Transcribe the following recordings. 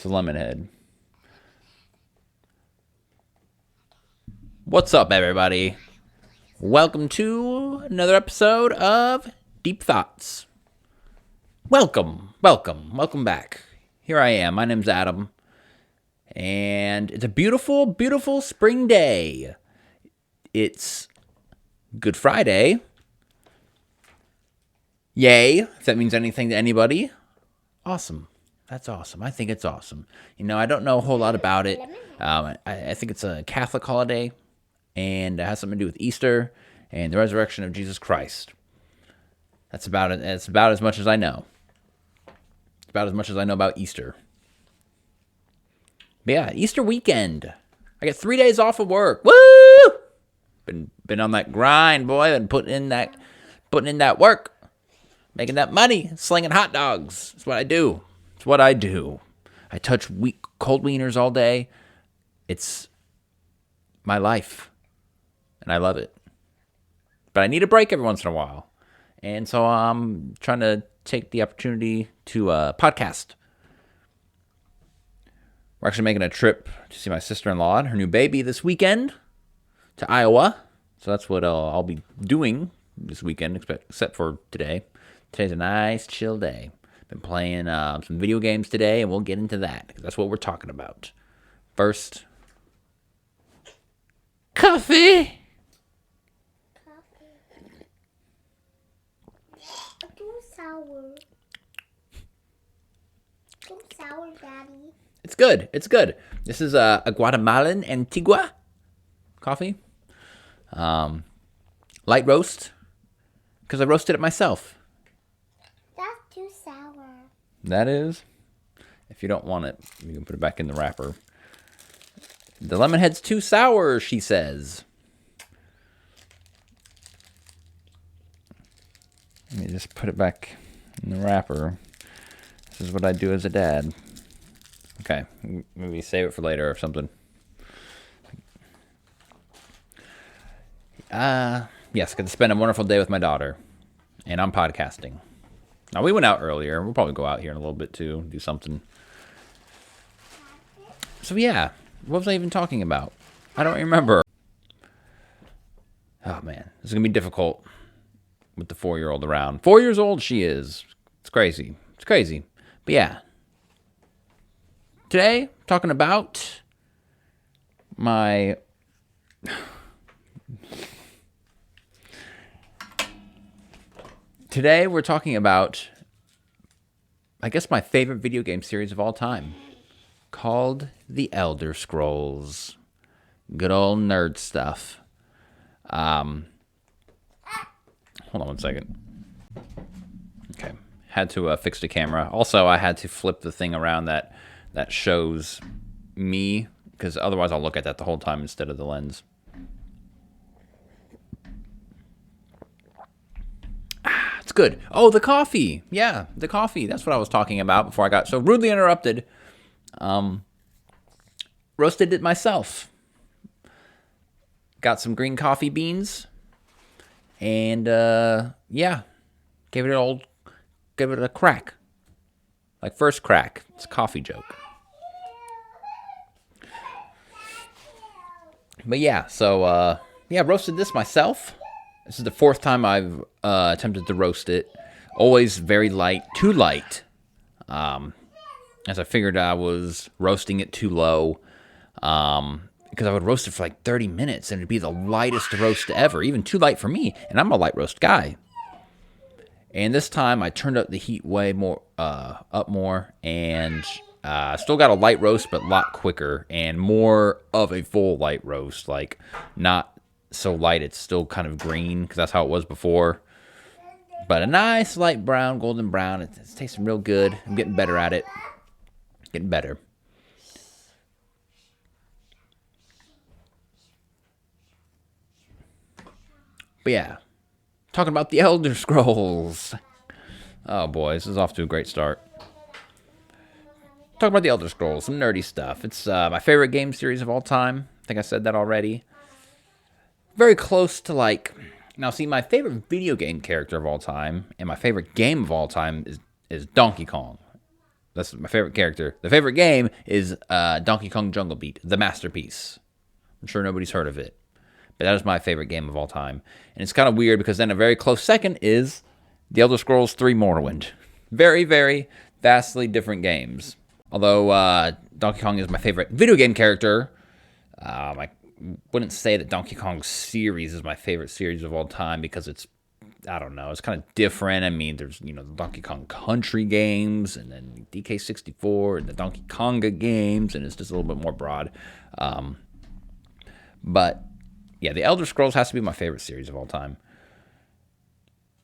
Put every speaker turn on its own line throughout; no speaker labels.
It's a lemon head. What's up, everybody? Welcome to another episode of Deep Thoughts. Welcome back. Here I am. My name's Adam. And it's a beautiful, beautiful spring day. It's Good Friday. Yay, if that means anything to anybody. Awesome. That's awesome. I think it's awesome. You know, I don't know a whole lot about it. I think it's a Catholic holiday, and it has something to do with Easter and the resurrection of Jesus Christ. That's about it. It's about as much as I know. It's about as much as I know about Easter. But yeah, Easter weekend. I get 3 days off of work. Woo! Been on that grind, boy. Been putting in that work, making that money, slinging hot dogs. That's what I do. It's what I do. I touch cold wieners all day. It's my life, and I love it. But I need a break every once in a while. And so I'm trying to take the opportunity to podcast. We're actually making a trip to see my sister-in-law and her new baby this weekend to Iowa. So that's what I'll be doing this weekend, except for today. Today's a nice, chill day. Been playing some video games today, and we'll get into that, because that's what we're talking about. First, coffee.
Too sour. Too sour, Daddy.
It's good. It's good. This is a Guatemalan Antigua coffee. Light roast, because I roasted it myself.
That's too sour.
That is. If you don't want it, you can put it back in the wrapper. The lemon head's too sour, she says. Let me just put it back in the wrapper. This is what I do as a dad. Okay, maybe save it for later or something. Yes, got to spend a wonderful day with my daughter. And I'm podcasting. Now, we went out earlier. We'll probably go out here in a little bit, too. Do something. So, yeah. What was I even talking about? I don't remember. Oh, man. This is going to be difficult with the 4-year-old around. 4 years old she is. It's crazy. It's crazy. But, yeah. Today, talking about my... Today, we're talking about, I guess, my favorite video game series of all time, called The Elder Scrolls. Good old nerd stuff. Hold on one second. Okay. Had to fix the camera. Also, I had to flip the thing around that shows me, because otherwise I'll look at that the whole time instead of the lens. It's good. Oh, the coffee. Yeah, the coffee. That's what I was talking about before I got so rudely interrupted. Roasted it myself. Got some green coffee beans. And, yeah. Gave it a crack. Like first crack. It's a coffee joke. But yeah, so, roasted this myself. This is the fourth time I've attempted to roast it. Always very light, too light. As I figured I was roasting it too low. Because I would roast it for like 30 minutes and it'd be the lightest roast ever. Even too light for me. And I'm a light roast guy. And this time I turned up the heat way more, up more. And still got a light roast, but a lot quicker. And more of a full light roast. Like, not so light it's still kind of green, because that's how it was before. But a nice light brown, golden brown. It's tasting real good. I'm getting better at it. Getting better. But yeah, talking about the Elder Scrolls. Oh boy, this is off to a great start. Talking about the Elder Scrolls, some nerdy stuff. It's my favorite game series of all time. I think I said that already. Very close to like... Now, see, my favorite video game character of all time and my favorite game of all time is Donkey Kong. That's my favorite character. The favorite game is Donkey Kong Jungle Beat, the masterpiece. I'm sure nobody's heard of it, but that is my favorite game of all time. And it's kind of weird because then a very close second is The Elder Scrolls 3 Morrowind. Very, very vastly different games. Although Donkey Kong is my favorite video game character, I wouldn't say that Donkey Kong series is my favorite series of all time because it's, I don't know, it's kind of different. I mean, there's, the Donkey Kong Country games and then DK64 and the Donkey Konga games, and it's just a little bit more broad. But yeah, the Elder Scrolls has to be my favorite series of all time.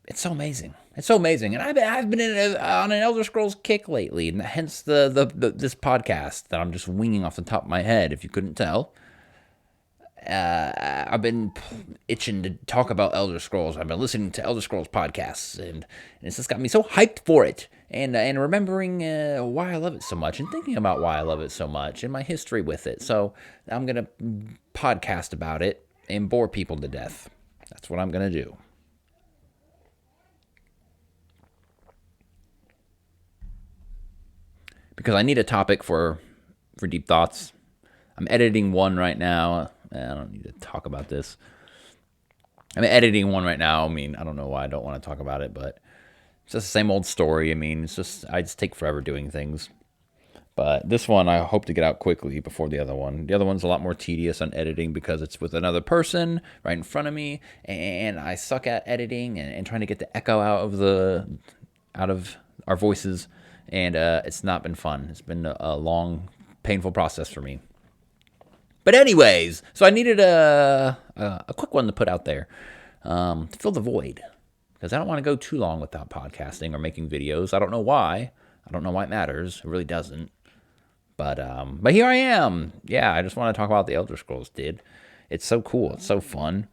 It's so amazing. It's so amazing, and I've been on an Elder Scrolls kick lately, and hence this podcast that I'm just winging off the top of my head. If you couldn't tell, I've been itching to talk about Elder Scrolls. I've been listening to Elder Scrolls podcasts, and it's just got me so hyped for it, and remembering why I love it so much, and thinking about why I love it so much, and my history with it. So I'm gonna podcast about it and bore people to death. That's what I'm gonna do. Because I need a topic for deep thoughts. I'm editing one right now. I don't need to talk about this. I'm editing one right now. I mean, I don't know why I don't want to talk about it, but it's just the same old story. I mean, I just take forever doing things. But this one I hope to get out quickly before the other one. The other one's a lot more tedious on editing because it's with another person right in front of me, and I suck at editing and trying to get the echo out of our voices. And it's not been fun. It's been a long, painful process for me. But anyways, so I needed a quick one to put out there to fill the void. Because I don't want to go too long without podcasting or making videos. I don't know why. I don't know why it matters. It really doesn't. But here I am. Yeah, I just want to talk about the Elder Scrolls, dude. It's so cool. It's so fun.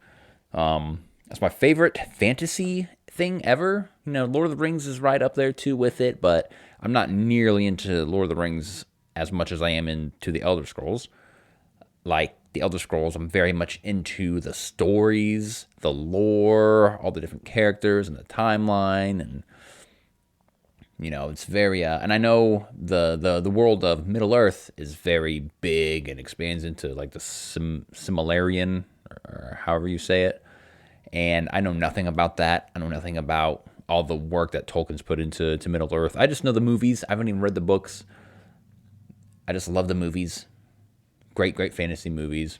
That's my favorite fantasy thing ever. Lord of the Rings is right up there too with it, but I'm not nearly into Lord of the Rings as much as I am into the Elder Scrolls. Like the Elder Scrolls, I'm very much into the stories, the lore, all the different characters and the timeline, and it's very and I know the world of Middle Earth is very big and expands into like the Silmarillion, or however you say it. And I know nothing about that. I know nothing about all the work that Tolkien's put into Middle Earth. I just know the movies. I haven't even read the books. I just love the movies. Great fantasy movies.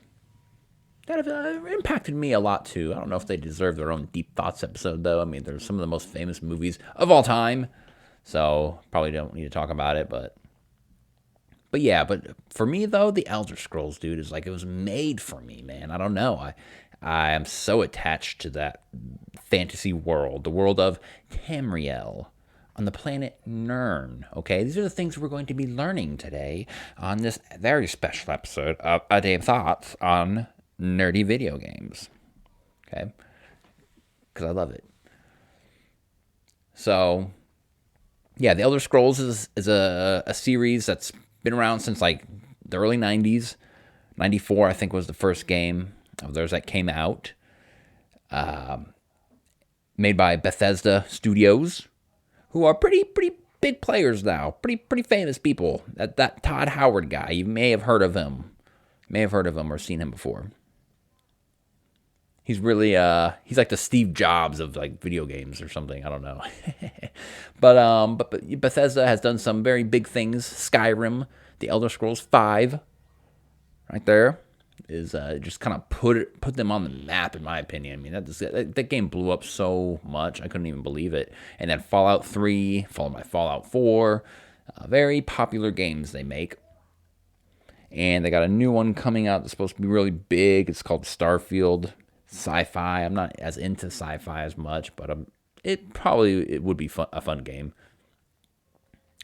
That have impacted me a lot, too. I don't know if they deserve their own Deep Thoughts episode, though. I mean, they're some of the most famous movies of all time. So, probably don't need to talk about it, but yeah, but for me, though, the Elder Scrolls, dude, is like, it was made for me, man. I don't know. I am so attached to that fantasy world, the world of Tamriel on the planet Nirn. Okay, these are the things we're going to be learning today on this very special episode of A Day of Thoughts on nerdy video games. Okay, because I love it. So, yeah, the Elder Scrolls is a series that's been around since like the early 90s. 94, I think, was the first game of theirs that came out. Made by Bethesda Studios, who are pretty big players now. Pretty famous people. That Todd Howard guy, you may have heard of him. Or seen him before. He's really he's like the Steve Jobs of like video games or something. I don't know. but Bethesda has done some very big things. Skyrim, the Elder Scrolls 5, right there, is just kind of put them on the map, in my opinion. I mean, that game blew up so much, I couldn't even believe it. And then Fallout 3, followed by Fallout 4, very popular games they make. And they got a new one coming out that's supposed to be really big. It's called Starfield. Sci-fi. I'm not as into sci-fi as much, but it would be a fun game.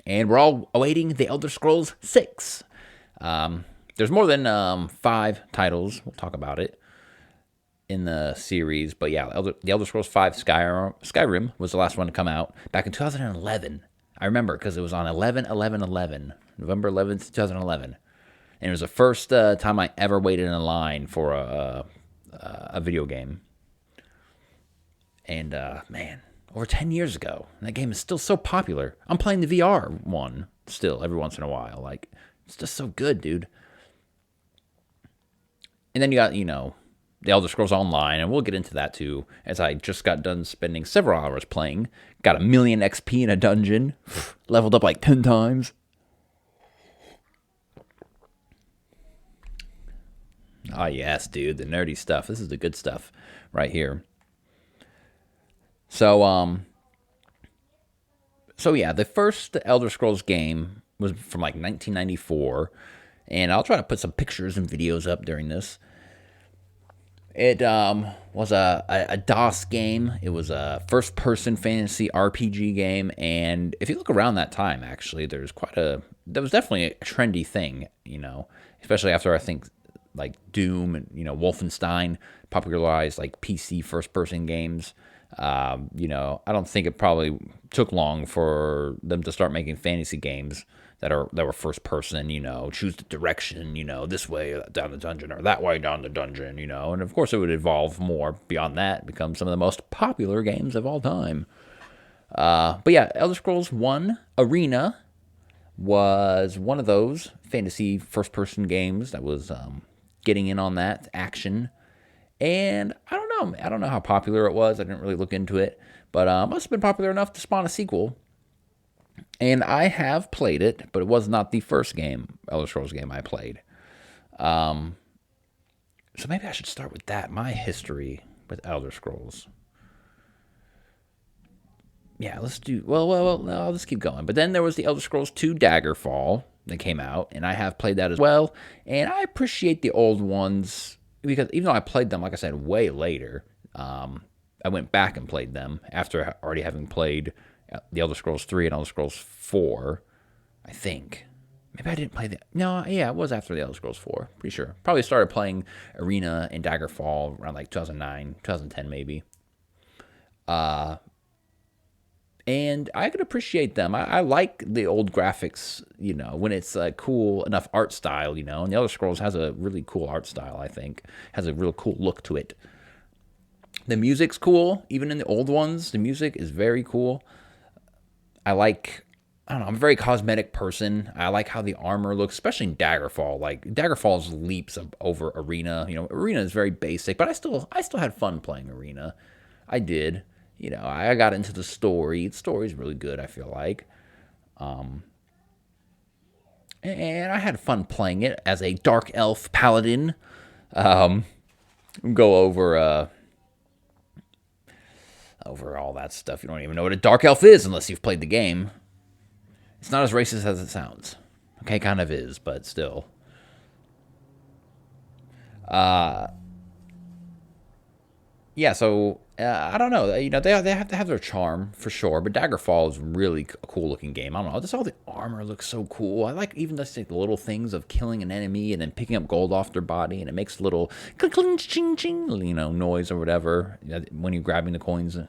And we're all awaiting the Elder Scrolls 6. There's more than 5 titles. We'll talk about it in the series. But yeah, the Elder Scrolls 5 Skyrim was the last one to come out back in 2011. I remember because it was on November 11th, 2011. And it was the first time I ever waited in a line for a video game. And man, over 10 years ago. And that game is still so popular. I'm playing the VR one still every once in a while. Like, it's just so good, dude. And then you got, the Elder Scrolls Online, and we'll get into that too, as I just got done spending several hours playing. Got 1,000,000 XP in a dungeon. Leveled up like 10 times. Ah, yes, dude, the nerdy stuff. This is the good stuff right here. So yeah, the first Elder Scrolls game was from like 1994, and I'll try to put some pictures and videos up during this. It was a DOS game. It was a first-person fantasy RPG game, and if you look around that time, actually, that was definitely a trendy thing, especially after I think like Doom and Wolfenstein popularized like PC first-person games. I don't think it probably took long for them to start making fantasy games that were first person, choose the direction, this way down the dungeon or that way down the dungeon, and of course it would evolve more beyond that, become some of the most popular games of all time. But yeah, Elder Scrolls 1 Arena was one of those fantasy first person games that was getting in on that action. And I don't know. I don't know how popular it was. I didn't really look into it. But it must have been popular enough to spawn a sequel. And I have played it, but it was not the first Elder Scrolls game I played. So maybe I should start with that. My history with Elder Scrolls. Yeah, let's do... Well, no, I'll just keep going. But then there was the Elder Scrolls 2 Daggerfall that came out. And I have played that as well. And I appreciate the old ones... Because even though I played them, like I said, way later, I went back and played them after already having played the Elder Scrolls 3 and Elder Scrolls 4, I think. Maybe I didn't play that. No, yeah, it was after the Elder Scrolls 4, pretty sure. Probably started playing Arena and Daggerfall around like 2009, 2010 maybe. And I could appreciate them. I like the old graphics, when it's a cool enough art style, and the Elder Scrolls has a really cool art style, I think. Has a real cool look to it. The music's cool, even in the old ones. The music is very cool. I don't know, I'm a very cosmetic person. I like how the armor looks, especially in Daggerfall. Like, Daggerfall's leaps over Arena. Arena is very basic, but I still had fun playing Arena. I did. I got into the story. The story's really good, I feel like. And I had fun playing it as a dark elf paladin. Go over all that stuff. You don't even know what a dark elf is unless you've played the game. It's not as racist as it sounds. Okay, kind of is, but still. Yeah, so I don't know. They have to have their charm for sure. But Daggerfall is really a cool looking game. I don't know. Just all the armor looks so cool. I like even just like the little things of killing an enemy and then picking up gold off their body, and it makes a little cling ching ching noise or whatever when you're grabbing the coins and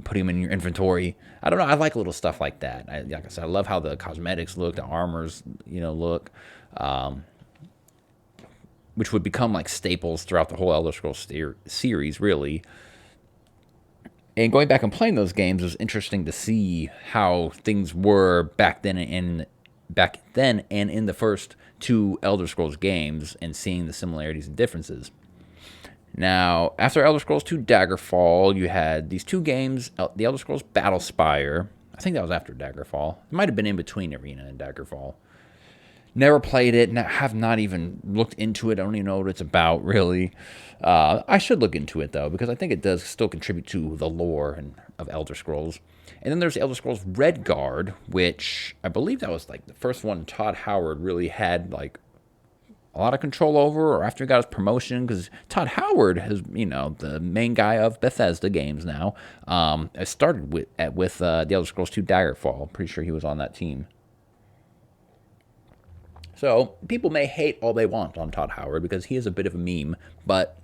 putting them in your inventory. I don't know. I like little stuff like that. Like I said, I love how the cosmetics look, the armors look. Which would become like staples throughout the whole Elder Scrolls series, really. And going back and playing those games was interesting to see how things were back then and in the first two Elder Scrolls games, and seeing the similarities and differences. Now, after Elder Scrolls 2 Daggerfall, you had these two games, the Elder Scrolls Battlespire. I think that was after Daggerfall. It might have been in between Arena and Daggerfall. Never played it, have not even looked into it. I don't even know what it's about, really. I should look into it, though, because I think it does still contribute to the lore of Elder Scrolls. And then there's Elder Scrolls Redguard, which I believe that was like the first one Todd Howard really had like a lot of control over, or after he got his promotion, because Todd Howard is, the main guy of Bethesda games now. I started with the Elder Scrolls 2 Daggerfall. Pretty sure he was on that team. So people may hate all they want on Todd Howard because he is a bit of a meme, but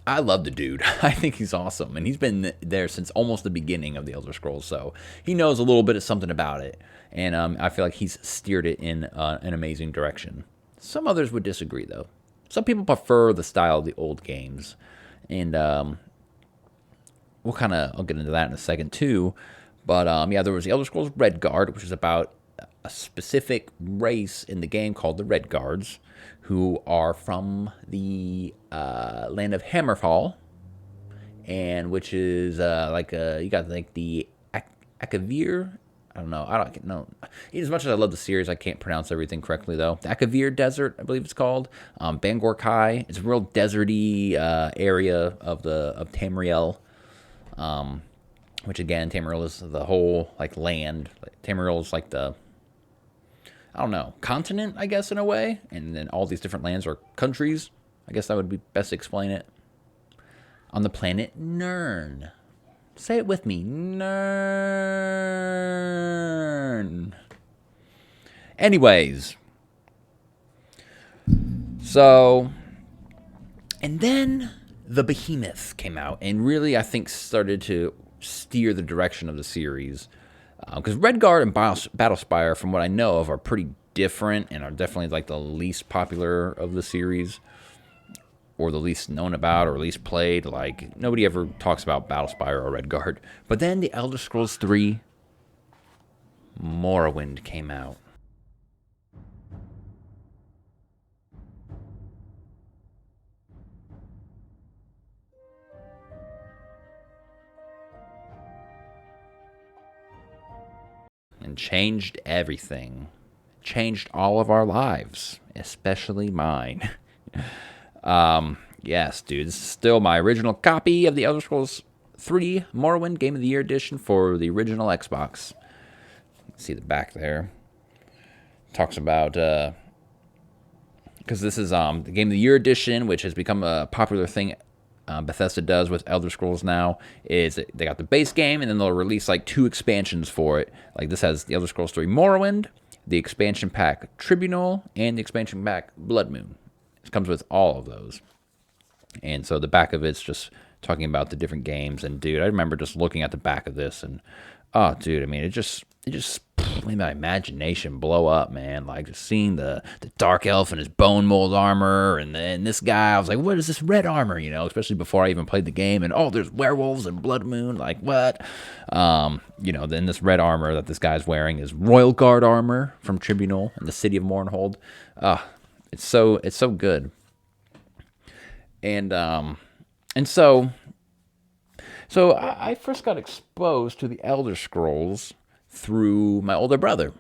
I love the dude. I think he's awesome, and he's been there since almost the beginning of the Elder Scrolls, so he knows a little bit of something about it, and I feel like he's steered it in an amazing direction. Some others would disagree, though. Some people prefer the style of the old games, and I'll get into that in a second too. But yeah, there was the Elder Scrolls Redguard, which is about a specific race in the game called the Redguards, who are from the land of Hammerfall, and which is you got like the Akavir. I don't know. I don't know. As much as I love the series, I can't pronounce everything correctly though. The Akavir Desert, I believe it's called. Bangor Kai. It's a real deserty area of Tamriel. Which again, Tamriel is the whole like land. Tamriel is like the, I don't know, continent, I guess, in a way, and then all these different lands are countries. I guess that would be best to explain it. On the planet Nirn. Say it with me, Nirn. Anyways, so, and then the Behemoth came out, and really, I think, started to steer the direction of the series. Because Redguard and Battlespire, from what I know of, are pretty different and are definitely like the least popular of the series, or the least known about, or least played. Like, nobody ever talks about Battlespire or Redguard. But then the Elder Scrolls 3 Morrowind came out. And changed everything. Changed all of our lives, especially mine. Yes, dude, this is still my original copy of the Elder Scrolls 3 Morrowind Game of the Year edition for the original Xbox. See the back there. Talks about because this is the Game of the Year edition, which has become a popular thing. Bethesda does with Elder Scrolls now is they got the base game, and then they'll release like 2 expansions for it. Like this has the Elder Scrolls 3 Morrowind, the expansion pack Tribunal, and the expansion pack Blood Moon. It comes with all of those. And so the back of it's just talking about the different games. And dude, I remember just looking at the back of this and, oh dude, I mean, it just made my imagination blow up, man. Like just seeing the dark elf and his bone mold armor, and then this guy, I was like, what is this red armor? You know, especially before I even played the game. And oh, there's werewolves and Blood Moon. Like what? Then this red armor that this guy's wearing is Royal Guard armor from Tribunal and the city of Mournhold. It's so good. And so I first got exposed to the Elder Scrolls through my older brother,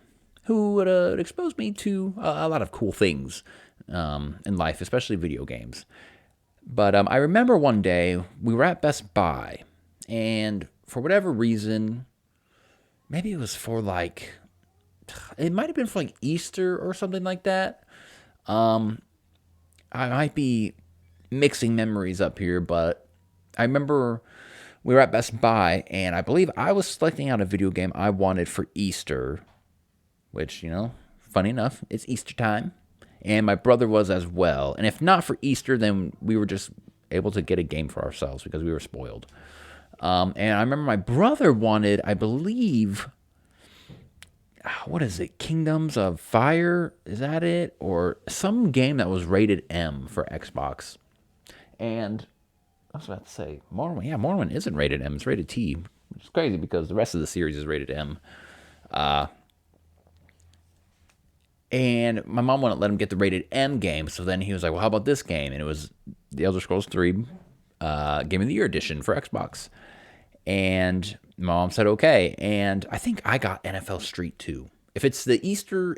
who would expose me to a lot of cool things in life, especially video games. But I remember one day we were at Best Buy, and for whatever reason, maybe it was for like, it might have been for like Easter or something like that. I might be mixing memories up here, but I remember we were at Best Buy, and I believe I was selecting out a video game I wanted for Easter, which, funny enough, it's Easter time, and my brother was as well. And if not for Easter, then we were just able to get a game for ourselves because we were spoiled. And I remember my brother wanted, I believe, what is it? Kingdoms of Fire? Is that it? Or some game that was rated M for Xbox. And I was about to say, Morrowind. Yeah, Morrowind isn't rated M. It's rated T. Which is crazy because the rest of the series is rated M. And my mom wouldn't let him get the rated M game. So then he was like, well, how about this game? And it was the Elder Scrolls 3 Game of the Year edition for Xbox. And mom said okay, and I think I got NFL Street 2. If it's the Easter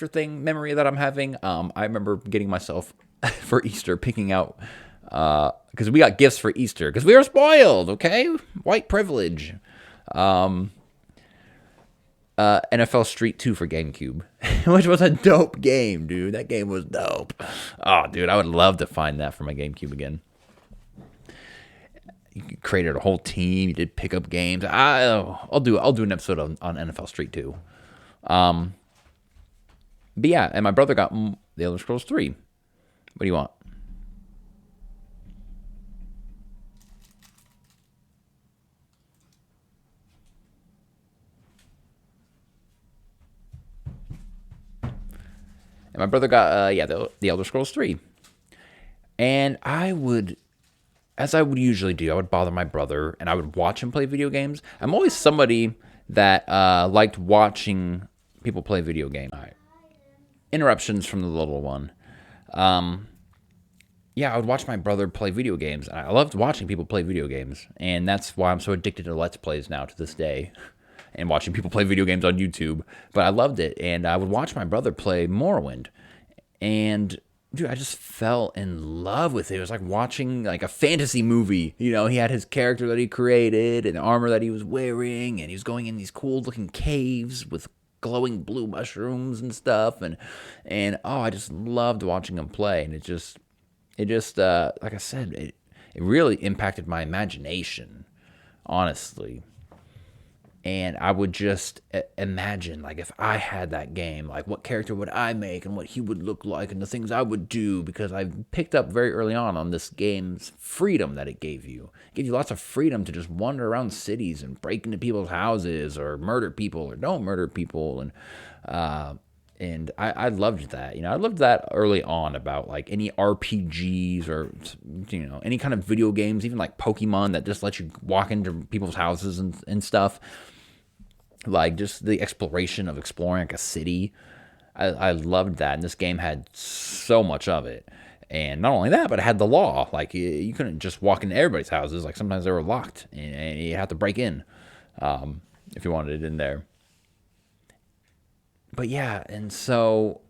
thing memory that I'm having, I remember getting myself for Easter picking out because we got gifts for Easter because we were spoiled. Okay, white privilege. NFL Street 2 for GameCube, which was a dope game, dude. That game was dope. Oh, dude, I would love to find that for my GameCube again. You created a whole team. You did pickup games. I'll do an episode on NFL Street 2. But yeah, and my brother got the Elder Scrolls 3. What do you want? And my brother got the Elder Scrolls 3. And I would as I would usually do, I would bother my brother and I would watch him play video games. I'm always somebody that liked watching people play video games. All right. Interruptions from the little one. Yeah, I would watch my brother play video games. I loved watching people play video games, and that's why I'm so addicted to Let's Plays now to this day, and watching people play video games on YouTube. But I loved it, and I would watch my brother play Morrowind, and dude, I just fell in love with it. It was like watching like a fantasy movie. You know, he had his character that he created and the armor that he was wearing, and he was going in these cool looking caves with glowing blue mushrooms and stuff, and oh, I just loved watching him play, and it just like I said, it really impacted my imagination, honestly. And I would just imagine, like, if I had that game, like, what character would I make and what he would look like and the things I would do, because I picked up very early on this game's freedom that it gave you. It gave you lots of freedom to just wander around cities and break into people's houses or murder people or don't murder people. And I loved that. You know, I loved that early on about, like, any RPGs or, you know, any kind of video games, even like Pokemon that just let you walk into people's houses and stuff. Like, just the exploration of exploring like a city. I loved that, and this game had so much of it. And not only that, but it had the law. Like, you couldn't just walk into everybody's houses. Like, sometimes they were locked, and you had to break in if you wanted it in there. But yeah, and so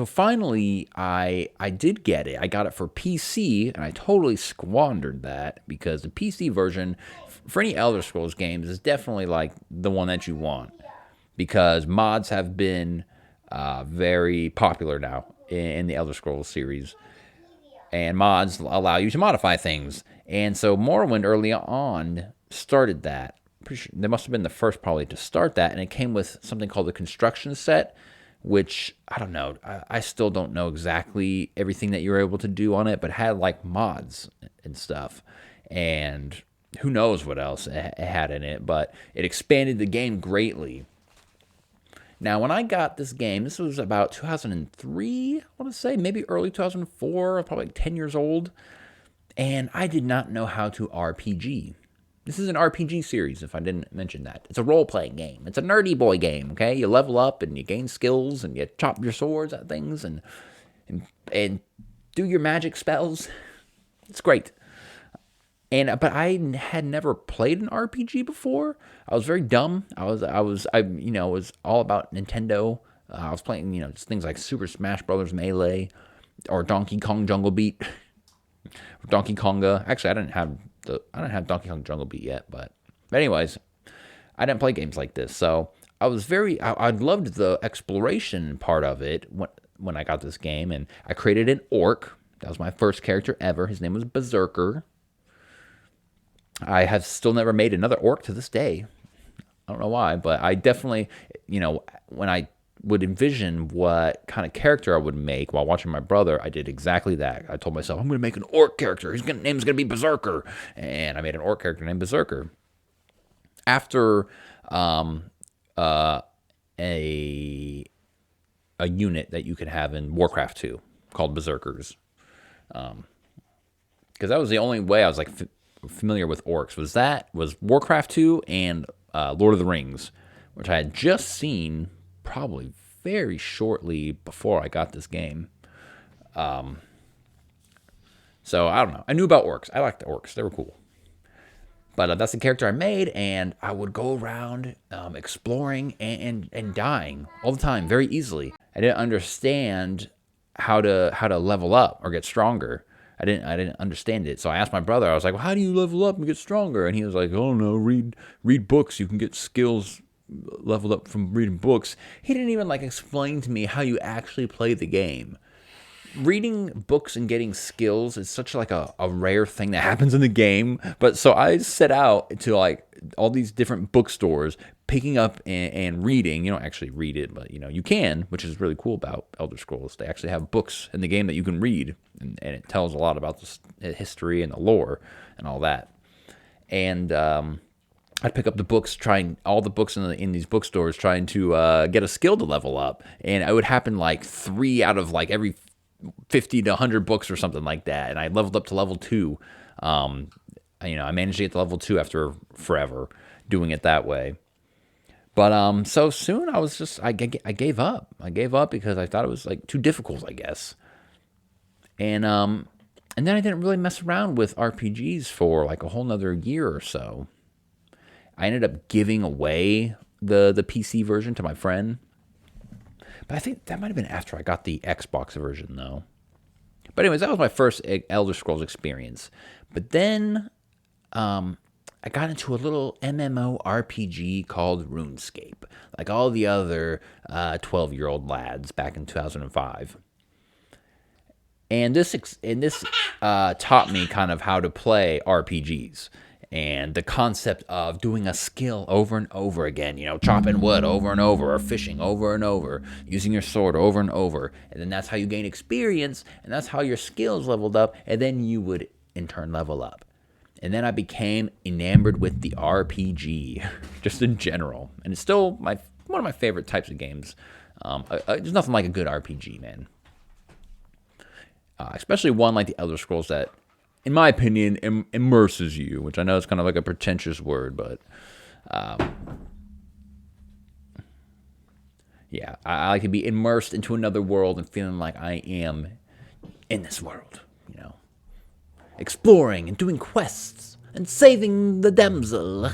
finally, I did get it. I got it for PC, and I totally squandered that because the PC version for any Elder Scrolls games is definitely like the one that you want, because mods have been very popular now in the Elder Scrolls series, and mods allow you to modify things. And so Morrowind early on started that. Pretty sure they must have been the first probably to start that, and it came with something called the construction set, which I don't know. I still don't know exactly everything that you were able to do on it, but it had like mods and stuff, and who knows what else it had in it, but it expanded the game greatly. Now, when I got this game, this was about 2003, I want to say, maybe early 2004, probably like 10 years old, and I did not know how to RPG. This is an RPG series, if I didn't mention that. It's a role-playing game. It's a nerdy boy game, okay? You level up, and you gain skills, and you chop your swords at things, and do your magic spells. It's great. But I had never played an RPG before. I was very dumb. I was all about Nintendo. I was playing, just things like Super Smash Brothers Melee or Donkey Kong Jungle Beat, Donkey Konga. Actually, I didn't have Donkey Kong Jungle Beat yet, but anyways, I didn't play games like this. So I loved the exploration part of it when I got this game, and I created an orc. That was my first character ever. His name was Berserker. I have still never made another orc to this day. I don't know why, but I definitely, when I would envision what kind of character I would make while watching my brother, I did exactly that. I told myself, I'm going to make an orc character. His name's going to be Berserker. And I made an orc character named Berserker. After a unit that you can have in Warcraft 2 called Berserkers. Because that was the only way I was like familiar with orcs, was Warcraft 2 and Lord of the Rings, which I had just seen probably very shortly before I got this game. So I don't know. I knew about orcs. I liked the orcs. They were cool. But that's the character I made, and I would go around exploring and dying all the time very easily. I didn't understand how to level up or get stronger. I didn't understand it. So I asked my brother. I was like, "Well, how do you level up and get stronger?" And he was like, "Oh no, read books. You can get skills leveled up from reading books." He didn't even explain to me how you actually play the game. Reading books and getting skills is such a rare thing that happens in the game. But so I set out to all these different bookstores, picking up and reading. You don't actually read it, but you can, which is really cool about Elder Scrolls. They actually have books in the game that you can read, and it tells a lot about the history and the lore and all that. And I'd pick up the books, trying all the books in these bookstores, trying to get a skill to level up, and it would happen 3 out of every 50 to 100 books or something like that, and I leveled up to level 2 I managed to get to level 2 after forever doing it that way. But so soon I gave up. I gave up because I thought it was like too difficult, I guess. And then I didn't really mess around with RPGs for like a whole nother year or so. I ended up giving away the PC version to my friend. But I think that might have been after I got the Xbox version, though. But anyways, that was my first Elder Scrolls experience. But then I got into a little MMORPG called RuneScape, like all the other 12-year-old lads back in 2005. And this taught me kind of how to play RPGs and the concept of doing a skill over and over again, chopping wood over and over, or fishing over and over, using your sword over and over. And then that's how you gain experience, and that's how your skills leveled up, and then you would in turn level up. And then I became enamored with the RPG, just in general. And it's still one of my favorite types of games. There's nothing like a good RPG, man. Especially one like the Elder Scrolls that, in my opinion, immerses you, which I know is kind of like a pretentious word, but yeah, I like to be immersed into another world and feeling like I am in this world, exploring and doing quests and saving the damsel,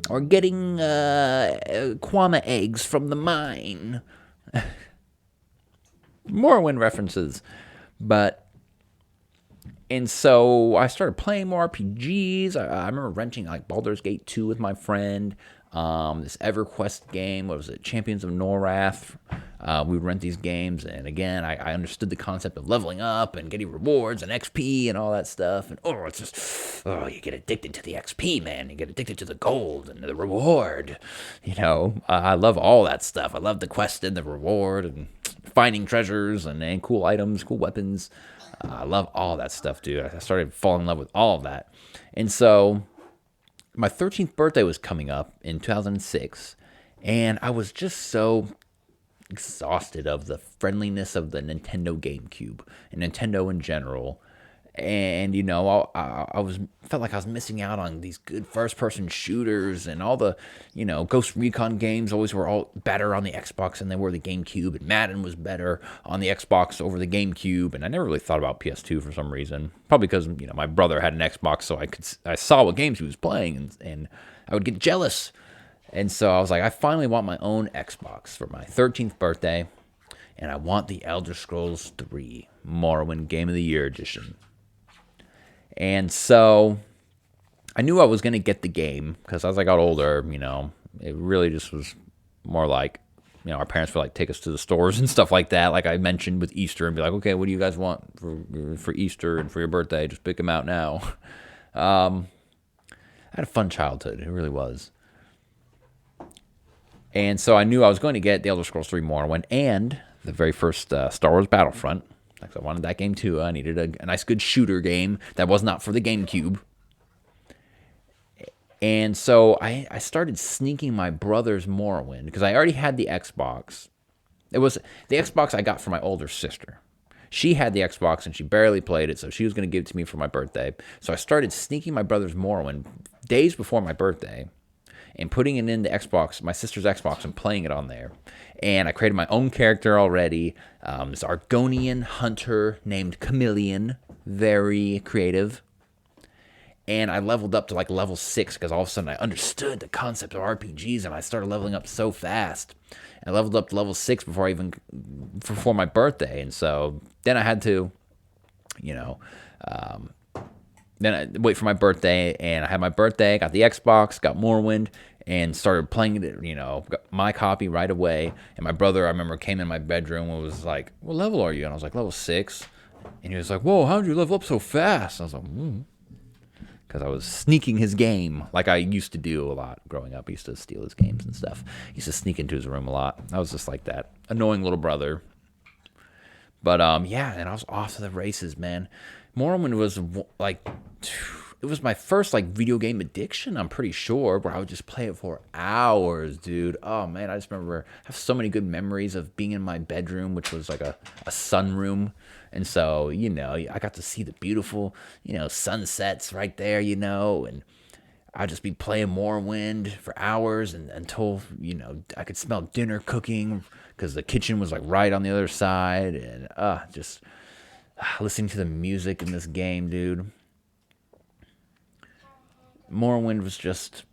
or getting Kwama eggs from the mine. Morrowind references. And so I started playing more RPGs. I remember renting like Baldur's Gate 2 with my friend. This EverQuest game, what was it? Champions of Norath. We would rent these games, and again, I understood the concept of leveling up and getting rewards and XP and all that stuff. And it's just, you get addicted to the XP, man. You get addicted to the gold and the reward. I love all that stuff. I love the quest and the reward and finding treasures and cool items, cool weapons. I love all that stuff, dude. I started falling in love with all of that. And so my 13th birthday was coming up in 2006, and I was just so exhausted of the friendliness of the Nintendo GameCube and Nintendo in general. And I felt like I was missing out on these good first-person shooters, and all the Ghost Recon games always were all better on the Xbox than they were the GameCube, and Madden was better on the Xbox over the GameCube. And I never really thought about PS2 for some reason, probably because my brother had an Xbox, so I saw what games he was playing, and I would get jealous. And so I was like, I finally want my own Xbox for my 13th birthday, and I want the Elder Scrolls 3 Morrowind Game of the Year edition. And so I knew I was going to get the game because as I got older, it really just was more like, our parents would like take us to the stores and stuff like that. Like I mentioned with Easter, and be like, okay, what do you guys want for Easter and for your birthday? Just pick them out now. I had a fun childhood. It really was. And so I knew I was going to get the Elder Scrolls 3 Morrowind and the very first Star Wars Battlefront. Because I wanted that game too. I needed a nice, good shooter game that was not for the GameCube. And so I started sneaking my brother's Morrowind because I already had the Xbox. It was the Xbox I got from my older sister. She had the Xbox and she barely played it, so she was going to give it to me for my birthday. So I started sneaking my brother's Morrowind days before my birthday and putting it in the Xbox, my sister's Xbox, and playing it on there. And I created my own character already. This Argonian hunter named Chameleon. Very creative. And I leveled up to like level 6 because all of a sudden I understood the concept of RPGs, and I started leveling up so fast. I leveled up to level 6 before my birthday. And so then I had to, then I wait for my birthday, and I had my birthday, got the Xbox, got Morrowind, and started playing it, got my copy right away. And my brother, I remember, came in my bedroom and was like, what level are you? And I was like, level 6. And he was like, whoa, how did you level up so fast? And I was like, because I was sneaking his game like I used to do a lot growing up. I used to steal his games and stuff. I used to sneak into his room a lot. I was just like that annoying little brother. But, yeah, and I was off to the races, man. Morrowind was like, it was my first like video game addiction, I'm pretty sure, where I would just play it for hours, dude. Oh man, I just remember I have so many good memories of being in my bedroom, which was like a sunroom. And so, I got to see the beautiful, sunsets right there, and I'd just be playing Morrowind for hours and until, I could smell dinner cooking because the kitchen was like right on the other side. And just listening to the music in this game, dude. Morrowind was just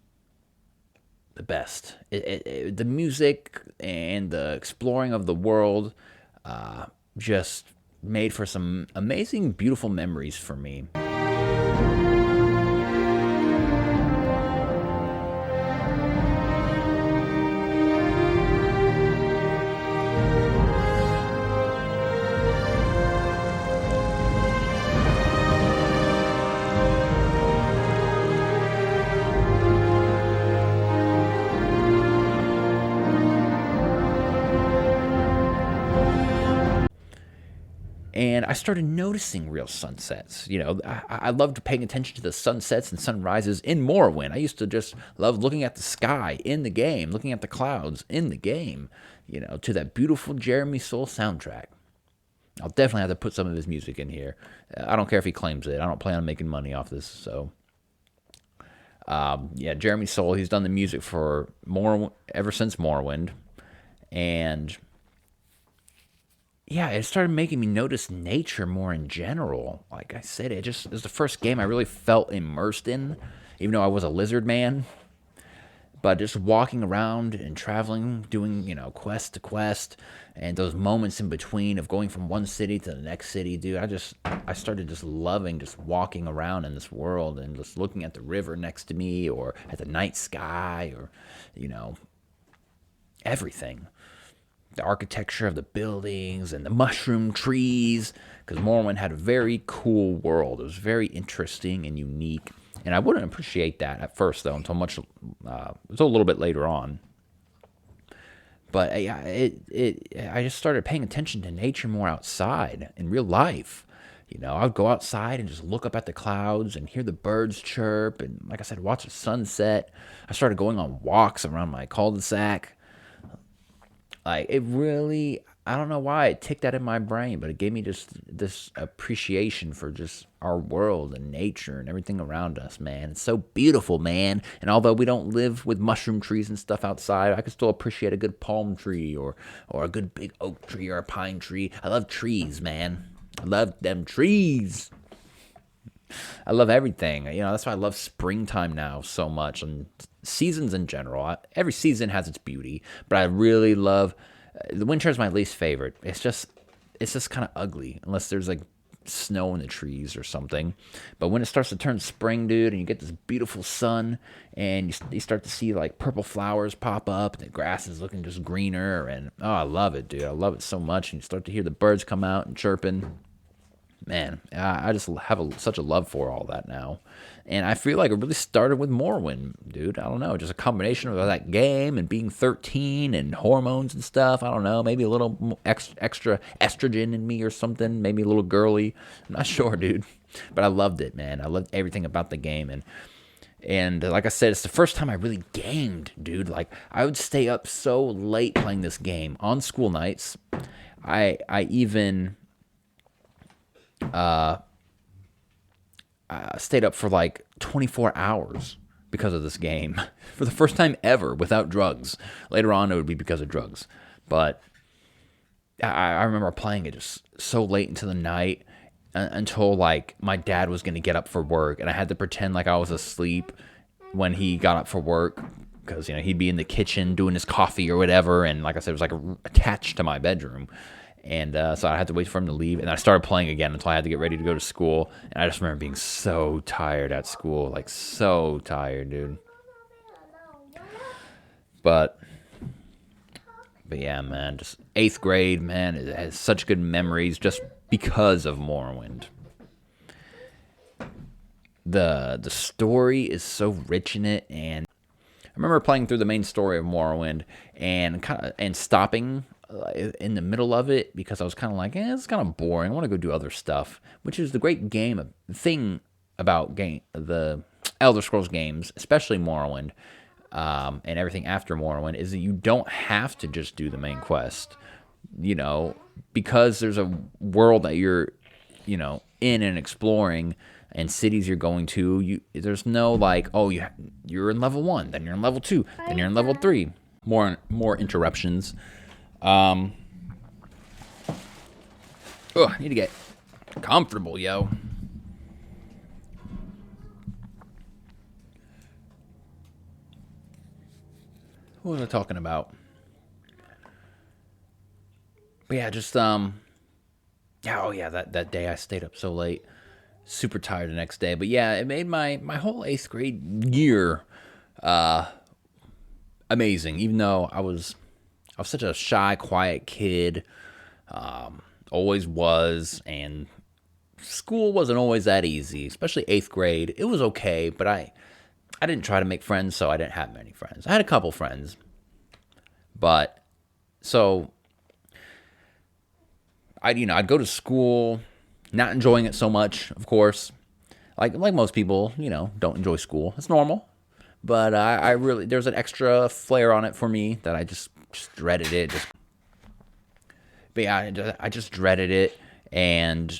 the best. The music and the exploring of the world just made for some amazing, beautiful memories for me. And I started noticing real sunsets. I loved paying attention to the sunsets and sunrises in Morrowind. I used to just love looking at the sky in the game, looking at the clouds in the game, to that beautiful Jeremy Soule soundtrack. I'll definitely have to put some of his music in here. I don't care if he claims it. I don't plan on making money off this. So, yeah, Jeremy Soule, he's done the music for ever since Morrowind. And yeah, it started making me notice nature more in general. Like I said, it was the first game I really felt immersed in, even though I was a lizard man. But just walking around and traveling, doing, quest to quest, and those moments in between of going from one city to the next city, dude, I started just loving just walking around in this world and just looking at the river next to me or at the night sky or, everything. The architecture of the buildings and the mushroom trees, because Morrowind had a very cool world. It was very interesting and unique, and I wouldn't appreciate that at first, though, until a little bit later on. But yeah, I just started paying attention to nature more outside in real life. I'd go outside and just look up at the clouds and hear the birds chirp, and like I said, watch the sunset. I started going on walks around my cul-de-sac. Like, it really, I don't know why it ticked that in my brain, but it gave me just this appreciation for just our world and nature and everything around us, man. It's so beautiful, man. And although we don't live with mushroom trees and stuff outside, I can still appreciate a good palm tree or a good big oak tree or a pine tree. I love trees, man. I love them trees. I love everything. That's why I love springtime now so much, and seasons in general. Every season has its beauty, but I really love the winter is my least favorite. It's just kind of ugly unless there's like snow in the trees or something. But when it starts to turn spring, dude, and you get this beautiful sun, and you start to see like purple flowers pop up, and the grass is looking just greener, and oh, I love it, dude. I love it so much, and you start to hear the birds come out and chirping. Man, I just have such a love for all that now. And I feel like it really started with Morrowind, dude. I don't know, just a combination of that game and being 13 and hormones and stuff. I don't know, maybe a little extra estrogen in me or something, maybe a little girly. I'm not sure, dude. But I loved it, man. I loved everything about the game. And like I said, it's the first time I really gamed, dude. Like, I would stay up so late playing this game on school nights. I even stayed up for like 24 hours because of this game for the first time ever without drugs. Later on, it would be because of drugs. But I remember playing it just so late into the night until like my dad was going to get up for work, and I had to pretend like I was asleep when he got up for work because he'd be in the kitchen doing his coffee or whatever, and like I said, it was like attached to my bedroom. And so I had to wait for him to leave, and I started playing again until I had to get ready to go to school. And I just remember being so tired at school, like so tired, dude. But yeah, man, just 8th grade, man, it has such good memories just because of Morrowind. The story is so rich in it, and I remember playing through the main story of Morrowind and stopping in the middle of it because I was kind of like, it's kind of boring. I want to go do other stuff, which is the great thing about the Elder Scrolls games, especially Morrowind, and everything after Morrowind, is that you don't have to just do the main quest. Because there's a world that you're, in and exploring, and cities you're going to. There's no like, oh, you're in level 1, then you're in level 2, then you're in level 3. More interruptions. I need to get comfortable, yo. What was I talking about? But yeah, just that day I stayed up so late, super tired the next day. But yeah, it made my whole 8th grade year amazing. Even though I was such a shy, quiet kid, always was, and school wasn't always that easy, especially 8th grade. It was okay, but I didn't try to make friends, so I didn't have many friends. I had a couple friends, but so I'd go to school, not enjoying it so much, of course. Like most people, don't enjoy school. It's normal. But I really, there's an extra flair on it for me that I just dreaded it. But yeah, I just dreaded it, and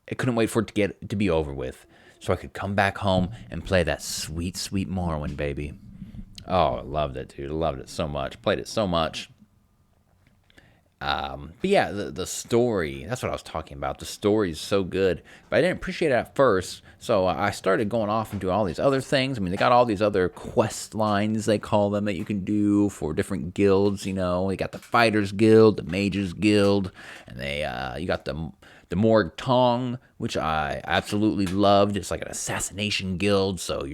I couldn't wait for it to be over with, so I could come back home and play that sweet, sweet Morrowind, baby. Oh, I loved it, dude. I loved it so much. Played it so much. But yeah, the story, that's what I was talking about. The story is so good, but I didn't appreciate it at first, so I started going off and doing all these other things. I mean, they got all these other quest lines, they call them, that you can do for different guilds, They got the Fighters Guild, the Mages Guild, and you got the Morg Tong, which I absolutely loved. It's like an assassination guild, so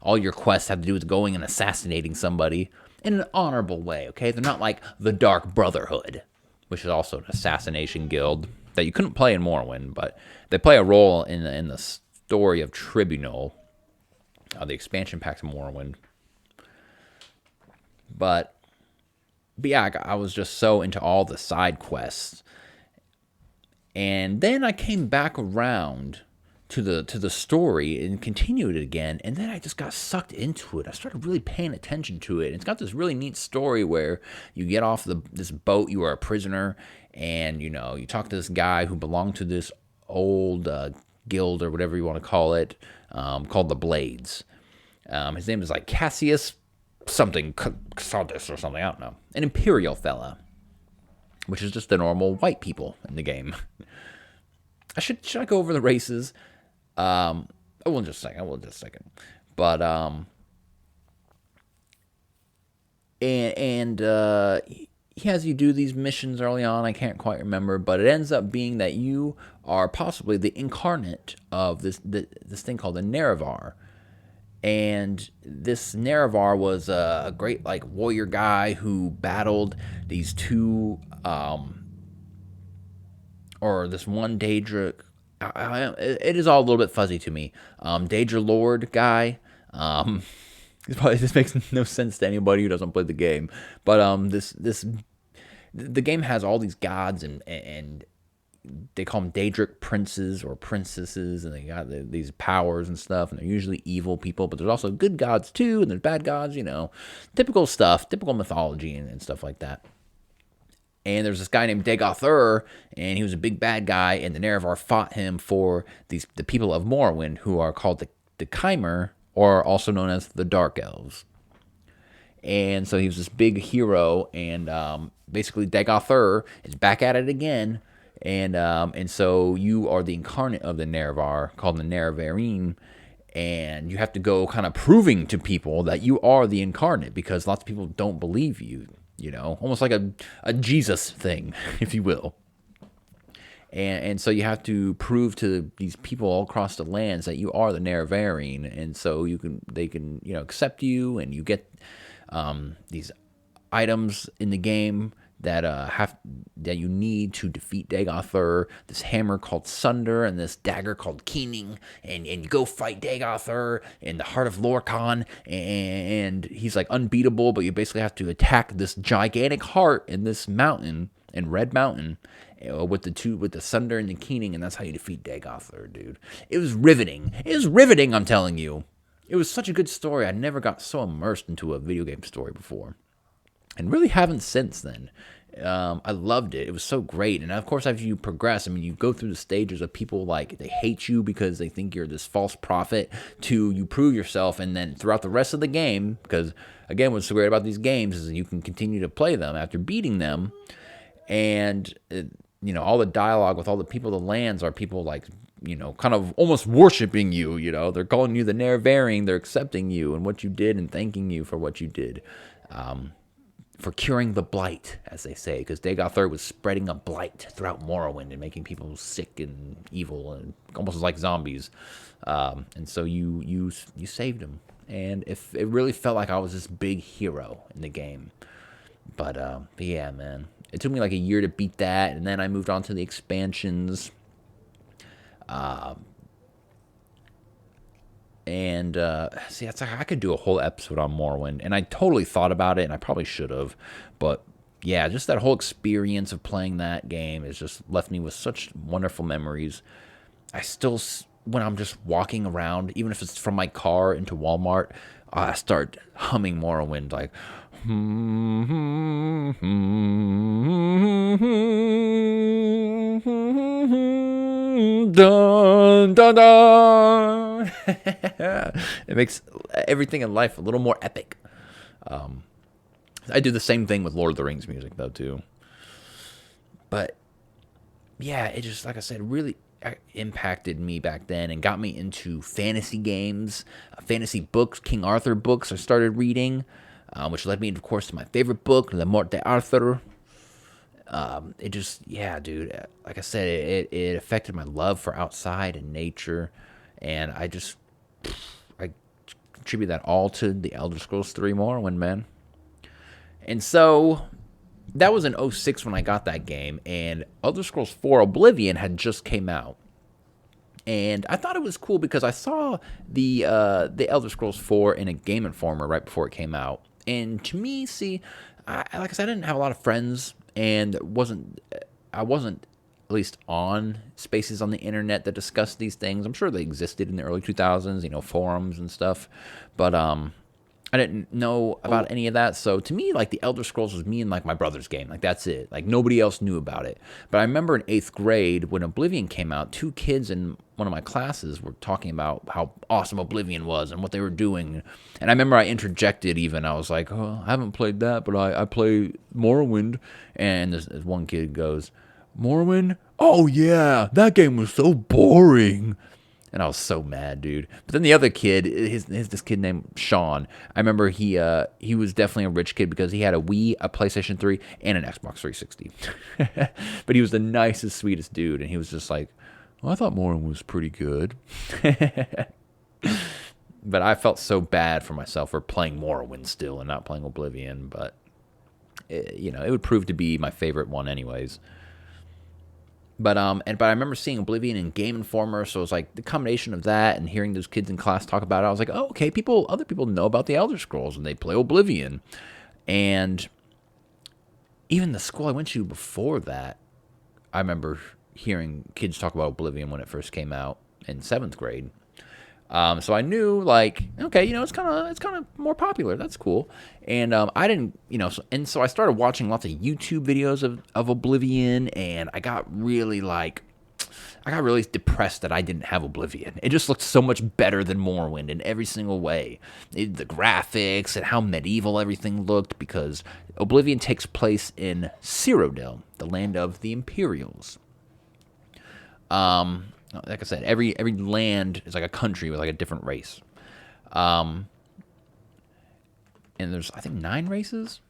all your quests have to do with going and assassinating somebody in an honorable way, okay? They're not like the Dark Brotherhood, which is also an assassination guild that you couldn't play in Morrowind, but they play a role in the story of Tribunal, the expansion pack to Morrowind. But yeah, I was just so into all the side quests. And then I came back around to the story and continued it again, and then I just got sucked into it. I started really paying attention to it. And it's got this really neat story where you get off this boat, you are a prisoner, and you talk to this guy who belonged to this old guild or whatever you want to call it, called the Blades. His name is like Cassius something, Cassandus or something, I don't know. An imperial fella, which is just the normal white people in the game. Should I go over the races? I will in just a second. But he has you do these missions early on. I can't quite remember, but it ends up being that you are possibly the incarnate of this thing called the Nerevar. And this Nerevar was a great warrior guy who battled these two or this one Daedra. It is all a little bit fuzzy to me. Daedra Lord guy. This makes no sense to anybody who doesn't play the game. But the game has all these gods and they call them Daedric princes or princesses, and they got these powers and stuff, and they're usually evil people, but there's also good gods too, and there's bad gods, typical stuff, typical mythology and stuff like that. And there's this guy named Dagoth, and he was a big bad guy, and the Nerevar fought him for the people of Morrowind, who are called the Chimer, or also known as the Dark Elves. And so he was this big hero, and basically Dagoth is back at it again, and so you are the incarnate of the Nerevar, called the Nerevarine, and you have to go kind of proving to people that you are the incarnate, because lots of people don't believe you. Almost like a Jesus thing, if you will. And so you have to prove to these people all across the lands that you are the Nerevarine, and so they can accept you, and you get these items in the game that you need to defeat Dagoth. This hammer called Sunder and this dagger called Keening, and you go fight Dagoth in the heart of Lorkhan, and he's like unbeatable, but you basically have to attack this gigantic heart in this mountain in Red Mountain with the Sunder and the Keening, and that's how you defeat Dagother, dude. It was riveting. It was riveting, I'm telling you. It was such a good story. I never got so immersed into a video game story before, and really haven't since then. I loved it. It was so great. And of course, as you progress, I mean, you go through the stages of people like they hate you because they think you're this false prophet, to you prove yourself. And then throughout the rest of the game, because again, what's so great about these games is you can continue to play them after beating them. And, all the dialogue with all the people, the lands are people like, kind of almost worshiping you, they're calling you the Nerevaring, they're accepting you and what you did and thanking you for what you did. For curing the blight, as they say, because Dagother was spreading a blight throughout Morrowind and making people sick and evil and almost like zombies. And so you saved him, and it really felt like I was this big hero in the game. But yeah, man, it took me like a year to beat that, and then I moved on to the expansions. And see, that's I could do a whole episode on Morrowind, and I totally thought about it, and I probably should have, but yeah, just that whole experience of playing that game has just left me with such wonderful memories. I still, when I'm just walking around, even if it's from my car into Walmart, I start humming Morrowind like. Dun, dun, dun. It makes everything in life a little more epic. I do the same thing with Lord of the Rings music, though, too. But, yeah, it just, like I said, really impacted me back then and got me into fantasy games, fantasy books, King Arthur books I started reading, which led me, of course, to my favorite book, Le Morte d'Arthur. It just, yeah, dude, like I said, it affected my love for outside and nature, and I contribute that all to the Elder Scrolls 3 Morrowind, man. And so, that was in '06 when I got that game, and Elder Scrolls 4 Oblivion had just came out. And I thought it was cool because I saw the Elder Scrolls 4 in a Game Informer right before it came out. And to me, see, like I said, I didn't have a lot of friends, and I wasn't at least on spaces on the internet that discussed these things. I'm sure they existed in the early 2000s, forums and stuff, but I didn't know about any of that. So to me, like, the Elder Scrolls was me and like my brother's game. Like, that's it. Like, nobody else knew about it. But I remember in 8th grade when Oblivion came out, 2 kids in one of my classes were talking about how awesome Oblivion was and what they were doing. And I remember I interjected even. I was like, oh, I haven't played that, but I play Morrowind. And this one kid goes, Morrowind? Oh, yeah, that game was so boring. And I was so mad, dude. But then the other kid, this kid named Sean. I remember he was definitely a rich kid because he had a Wii, a PlayStation 3, and an Xbox 360. But he was the nicest, sweetest dude, and he was just like, well, I thought Morrowind was pretty good. But I felt so bad for myself for playing Morrowind still and not playing Oblivion. But it would prove to be my favorite one, anyways. But I remember seeing Oblivion in Game Informer, so it was like the combination of that and hearing those kids in class talk about it. I was like, oh, okay, other people know about the Elder Scrolls and they play Oblivion. And even the school I went to before that, I remember hearing kids talk about Oblivion when it first came out in 7th grade. So I knew, like, okay, it's kind of more popular. That's cool. And I didn't, so I started watching lots of YouTube videos of Oblivion, and I got really depressed that I didn't have Oblivion. It just looked so much better than Morrowind in every single way. The graphics and how medieval everything looked, because Oblivion takes place in Cyrodiil, the land of the Imperials. Like I said, every land is like a country with like a different race. And there's, I think, 9 races?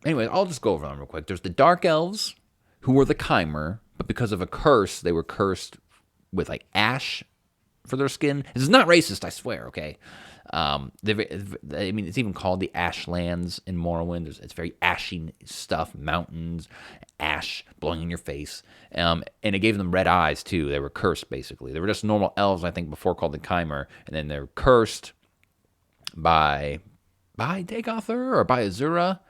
Anyway, I'll just go over them real quick. There's the Dark Elves, who were the Chimer, but because of a curse, they were cursed with like ash for their skin. This is not racist, I swear, okay? It's even called the Ashlands in Morrowind. It's very ashy stuff, mountains, ash blowing in your face. And it gave them red eyes, too. They were cursed, basically. They were just normal elves, I think, before called the Chimer. And then they're cursed by Dagother or by Azura,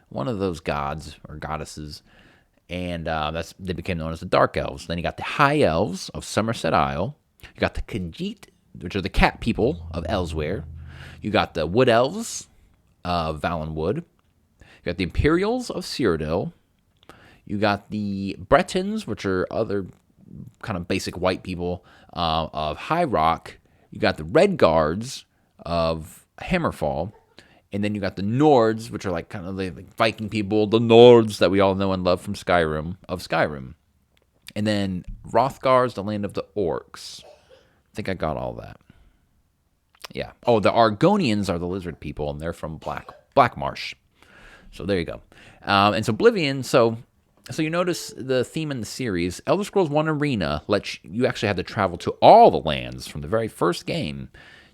one of those gods or goddesses. and they became known as the Dark Elves. Then you got the High Elves of Somerset Isle. You got the Khajiit, which are the cat people of Elsewhere. You got the Wood Elves of Valenwood. You got the Imperials of Cyrodiil. You got the Bretons, which are other kind of basic white people of High Rock. You got the Red Guards of Hammerfall. And then you got the Nords, which are like kind of like Viking people, the Nords that we all know and love from Skyrim. And then Hrothgar's the land of the orcs. I think I got all that. Yeah. Oh, the Argonians are the lizard people, and they're from Blackmarsh. So there you go. And so Oblivion, so you notice the theme in the series. Elder Scrolls 1 Arena you actually had to travel to all the lands from the very first game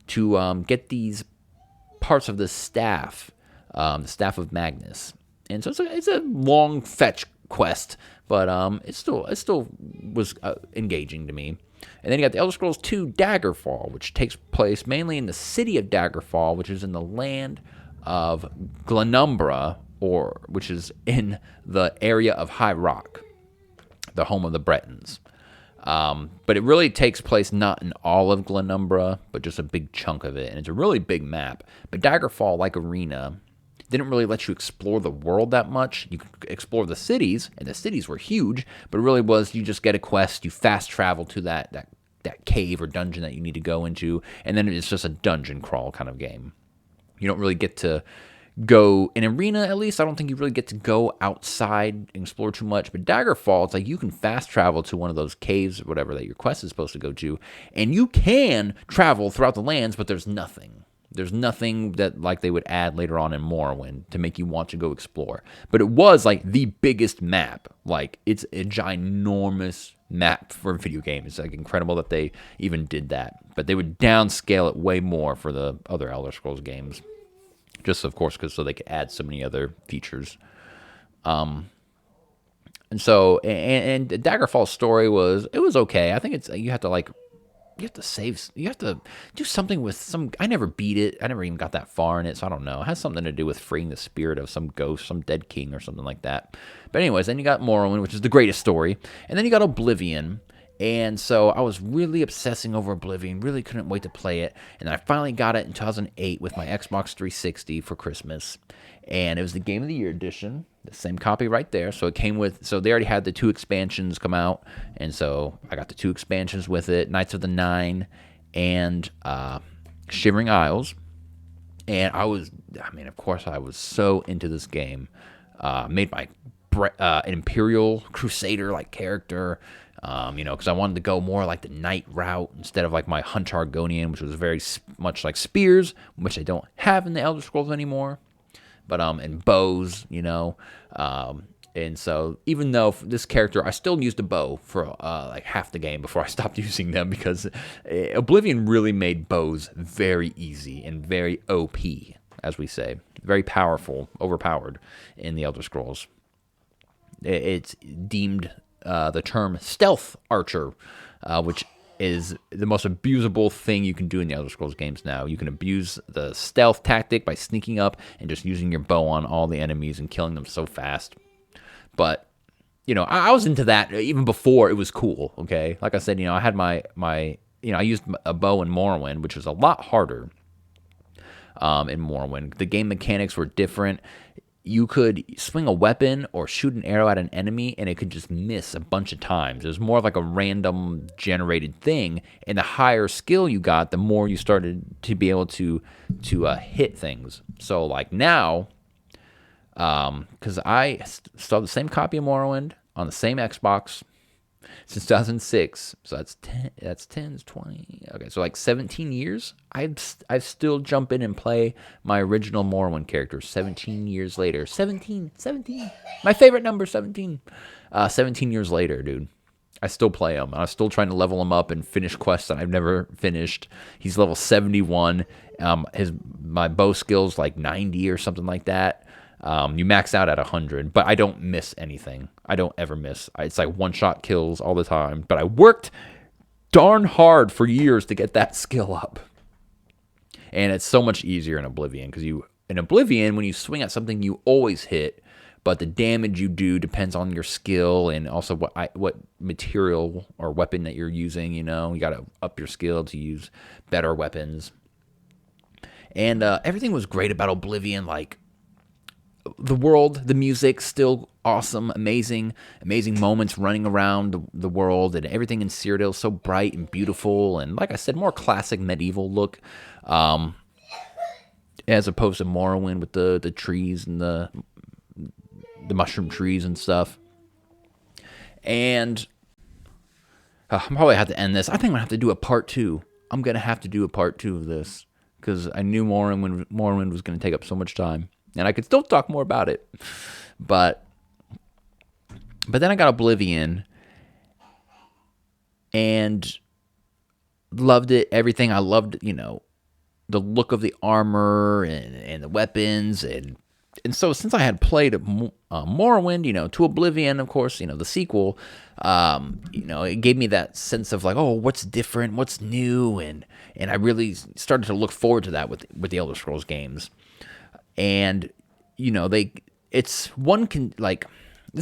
to get these parts of the staff of Magnus. And so it's a long fetch quest, but it still was engaging to me. And then you got the Elder Scrolls 2 Daggerfall, which takes place mainly in the city of Daggerfall, which is in the land of Glenumbra, which is in the area of High Rock, the home of the Bretons. But it really takes place not in all of Glenumbra, but just a big chunk of it. And it's a really big map. But Daggerfall, like Arena, didn't really let you explore the world that much. You could explore the cities, and the cities were huge, but it really was you just get a quest, you fast travel to that cave or dungeon that you need to go into, and then it's just a dungeon crawl kind of game. You don't really get to go in Arena, at least. I don't think you really get to go outside and explore too much. But Daggerfall, it's like you can fast travel to one of those caves or whatever that your quest is supposed to go to, and you can travel throughout the lands, but there's nothing. There's nothing that like they would add later on in Morrowind to make you want to go explore. But it was like the biggest map. Like it's a ginormous map for a video game. It's like incredible that they even did that. But they would downscale it way more for the other Elder Scrolls games. Just of course because so they could add so many other features. And Daggerfall's story was okay. I think you have to save. You have to do something with some. I never beat it. I never even got that far in it, so I don't know. It has something to do with freeing the spirit of some ghost, some dead king, or something like that. But anyways, then you got Morrowind, which is the greatest story, and then you got Oblivion. And so I was really obsessing over Oblivion. Really couldn't wait to play it. And I finally got it in 2008 with my Xbox 360 for Christmas. And it was the Game of the Year edition, the same copy right there. So it came with, so they already had the 2 expansions come out. And so I got the 2 expansions with it, Knights of the Nine and Shivering Isles. And of course I was so into this game. Made my an Imperial Crusader-like character. Because I wanted to go more like the knight route instead of like my Hunt Argonian, which was very much like spears, which I don't have in the Elder Scrolls anymore. But and bows, and so even though this character, I still used a bow for like half the game before I stopped using them because Oblivion really made bows very easy and very OP, as we say, very powerful, overpowered in the Elder Scrolls. It's deemed the term stealth archer, which is the most abusable thing you can do in the Elder Scrolls games now. You can abuse the stealth tactic by sneaking up and just using your bow on all the enemies and killing them so fast. But, I was into that even before it was cool, okay? Like I said, I had my I used a bow in Morrowind, which was a lot harder in Morrowind. The game mechanics were different. You could swing a weapon or shoot an arrow at an enemy, and it could just miss a bunch of times. It was more like a random generated thing, and the higher skill you got, the more you started to be able to hit things. So, like now, because I still have the same copy of Morrowind on the same Xbox since 2006, so that's 20, okay, so like 17 years, I still jump in and play my original Morrowind character 17 years later. 17, my favorite number, 17. 17 years later, dude, I still play him. I'm still trying to level him up and finish quests that I've never finished. He's level 71. My bow skill's like 90 or something like that. You max out at 100, but I don't miss anything. I don't ever miss. It's like one-shot kills all the time. But I worked darn hard for years to get that skill up. And it's so much easier in Oblivion, because in Oblivion, when you swing at something, you always hit. but the damage you do depends on your skill and also what material or weapon that you're using. You got to up your skill to use better weapons. And everything was great about Oblivion. Like the world, the music, still awesome, amazing moments running around the world, and everything in Cyrodiil is so bright and beautiful, and like I said, more classic medieval look, as opposed to Morrowind with the trees and the mushroom trees and stuff. And I'm probably have to end this. I think I'm gonna have to do a part 2. I'm gonna have to do a part 2 of this because I knew Morrowind was gonna take up so much time. And I could still talk more about it. But then I got Oblivion and loved it. Everything. I loved, the look of the armor and the weapons. And so since I had played Morrowind, to Oblivion, of course, the sequel, it gave me that sense of like, oh, what's different? What's new? And I really started to look forward to that with the Elder Scrolls games. And, this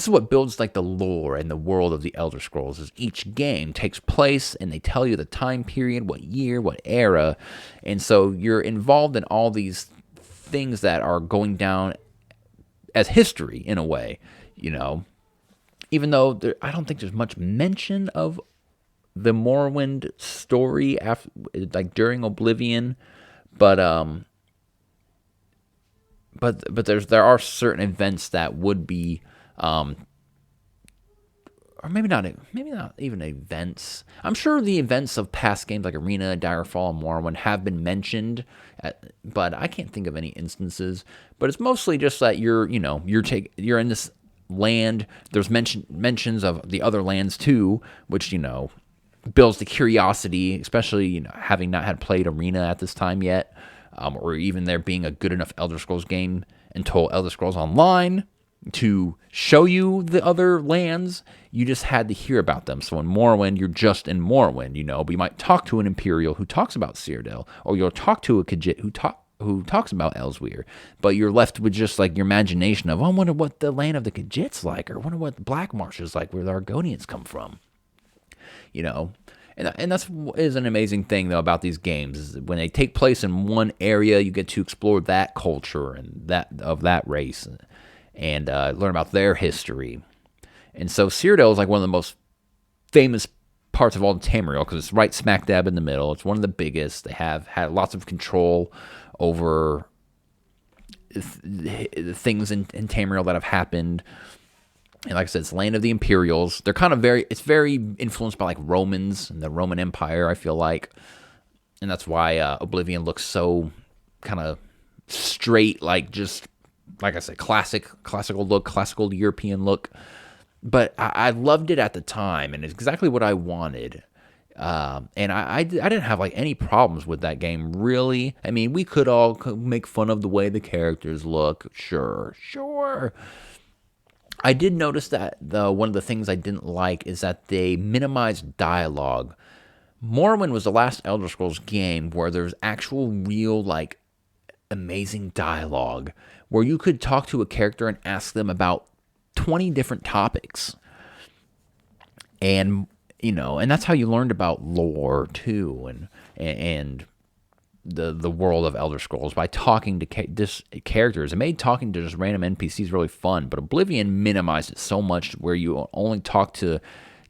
is what builds like the lore and the world of the Elder Scrolls is each game takes place and they tell you the time period, what year, what era. And so you're involved in all these things that are going down as history in a way, even though I don't think there's much mention of the Morrowind story after, like during Oblivion, but there are certain events that would be, or maybe not even events. I'm sure the events of past games like Arena, Direfall, and Morrowind have been mentioned, but I can't think of any instances. But it's mostly just that you're in this land. There's mentions of the other lands too, which builds the curiosity, especially having not had played Arena at this time yet. Or even there being a good enough Elder Scrolls game until Elder Scrolls Online to show you the other lands. You just had to hear about them. So in Morrowind, you're just in Morrowind, but you might talk to an Imperial who talks about Cyrodiil, or you'll talk to a Khajiit who talks about Elsewhere, but you're left with just like your imagination of, oh, I wonder what the land of the Khajiit's like, or I wonder what the Black Marsh is like, where the Argonians come from, And that's is an amazing thing though about these games is that when they take place in one area, you get to explore that culture and that race, and learn about their history. And so Cyrodiil is like one of the most famous parts of all of Tamriel because it's right smack dab in the middle. It's one of the biggest. They have had lots of control over the things in Tamriel that have happened. And like I said, it's land of the Imperials. They're kind of it's very influenced by like Romans and the Roman Empire, I feel like. And that's why Oblivion looks so kind of straight, like just, like I said, classical look, classical European look. But I loved it at the time, and it's exactly what I wanted. And I didn't have like any problems with that game, really. I mean, we could all make fun of the way the characters look. Sure. I did notice that one of the things I didn't like is that they minimized dialogue. Morrowind was the last Elder Scrolls game where there's actual real like amazing dialogue where you could talk to a character and ask them about 20 different topics. And and that's how you learned about lore too and the world of Elder Scrolls by talking to characters. It made talking to just random NPCs really fun, but Oblivion minimized it so much where you only talk to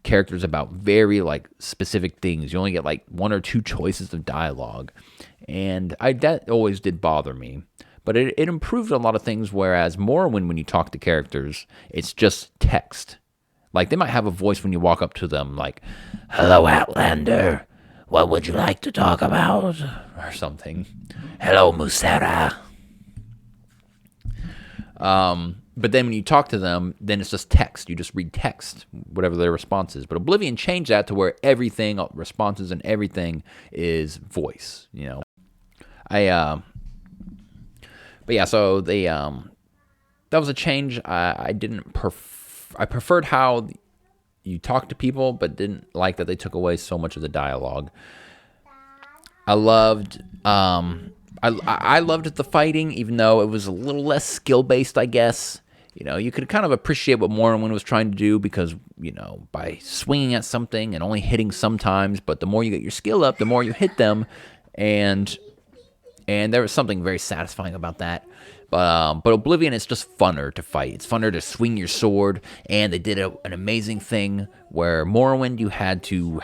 characters about very like specific things. You only get like one or two choices of dialogue, and that always did bother me. But it improved a lot of things, whereas Morrowind, when you talk to characters, it's just text. Like they might have a voice when you walk up to them, like, "Hello, Outlander. What would you like to talk about?" Or something. "Hello, Musera." But then when you talk to them, then it's just text. You just read text, whatever their response is. But Oblivion changed that to where everything, responses and everything is voice, But yeah, so that was a change. I didn't I preferred how you talk to people, but didn't like that they took away so much of the dialogue. I loved I loved the fighting, even though it was a little less skill based, I guess. You could kind of appreciate what Morrowind was trying to do because, by swinging at something and only hitting sometimes, but the more you get your skill up, the more you hit them, and there was something very satisfying about that. But Oblivion is just funner to fight. It's funner to swing your sword, and they did an amazing thing where Morrowind you had to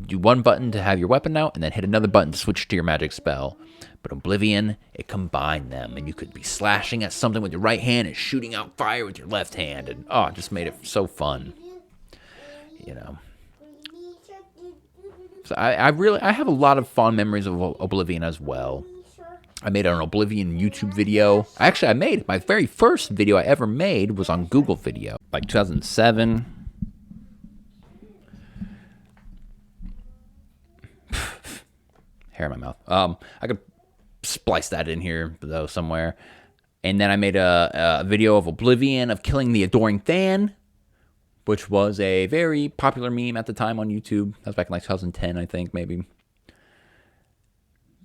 do one button to have your weapon out, and then hit another button to switch to your magic spell. But Oblivion, it combined them, and you could be slashing at something with your right hand and shooting out fire with your left hand, and it just made it so fun. So I have a lot of fond memories of Oblivion as well. I made an Oblivion YouTube video. Actually, I made my very first video I ever made was on Google Video, like 2007. Hair in my mouth. I could splice that in here though somewhere. And then I made a video of Oblivion of killing the Adoring Fan, which was a very popular meme at the time on YouTube. That was back in like 2010, I think, maybe.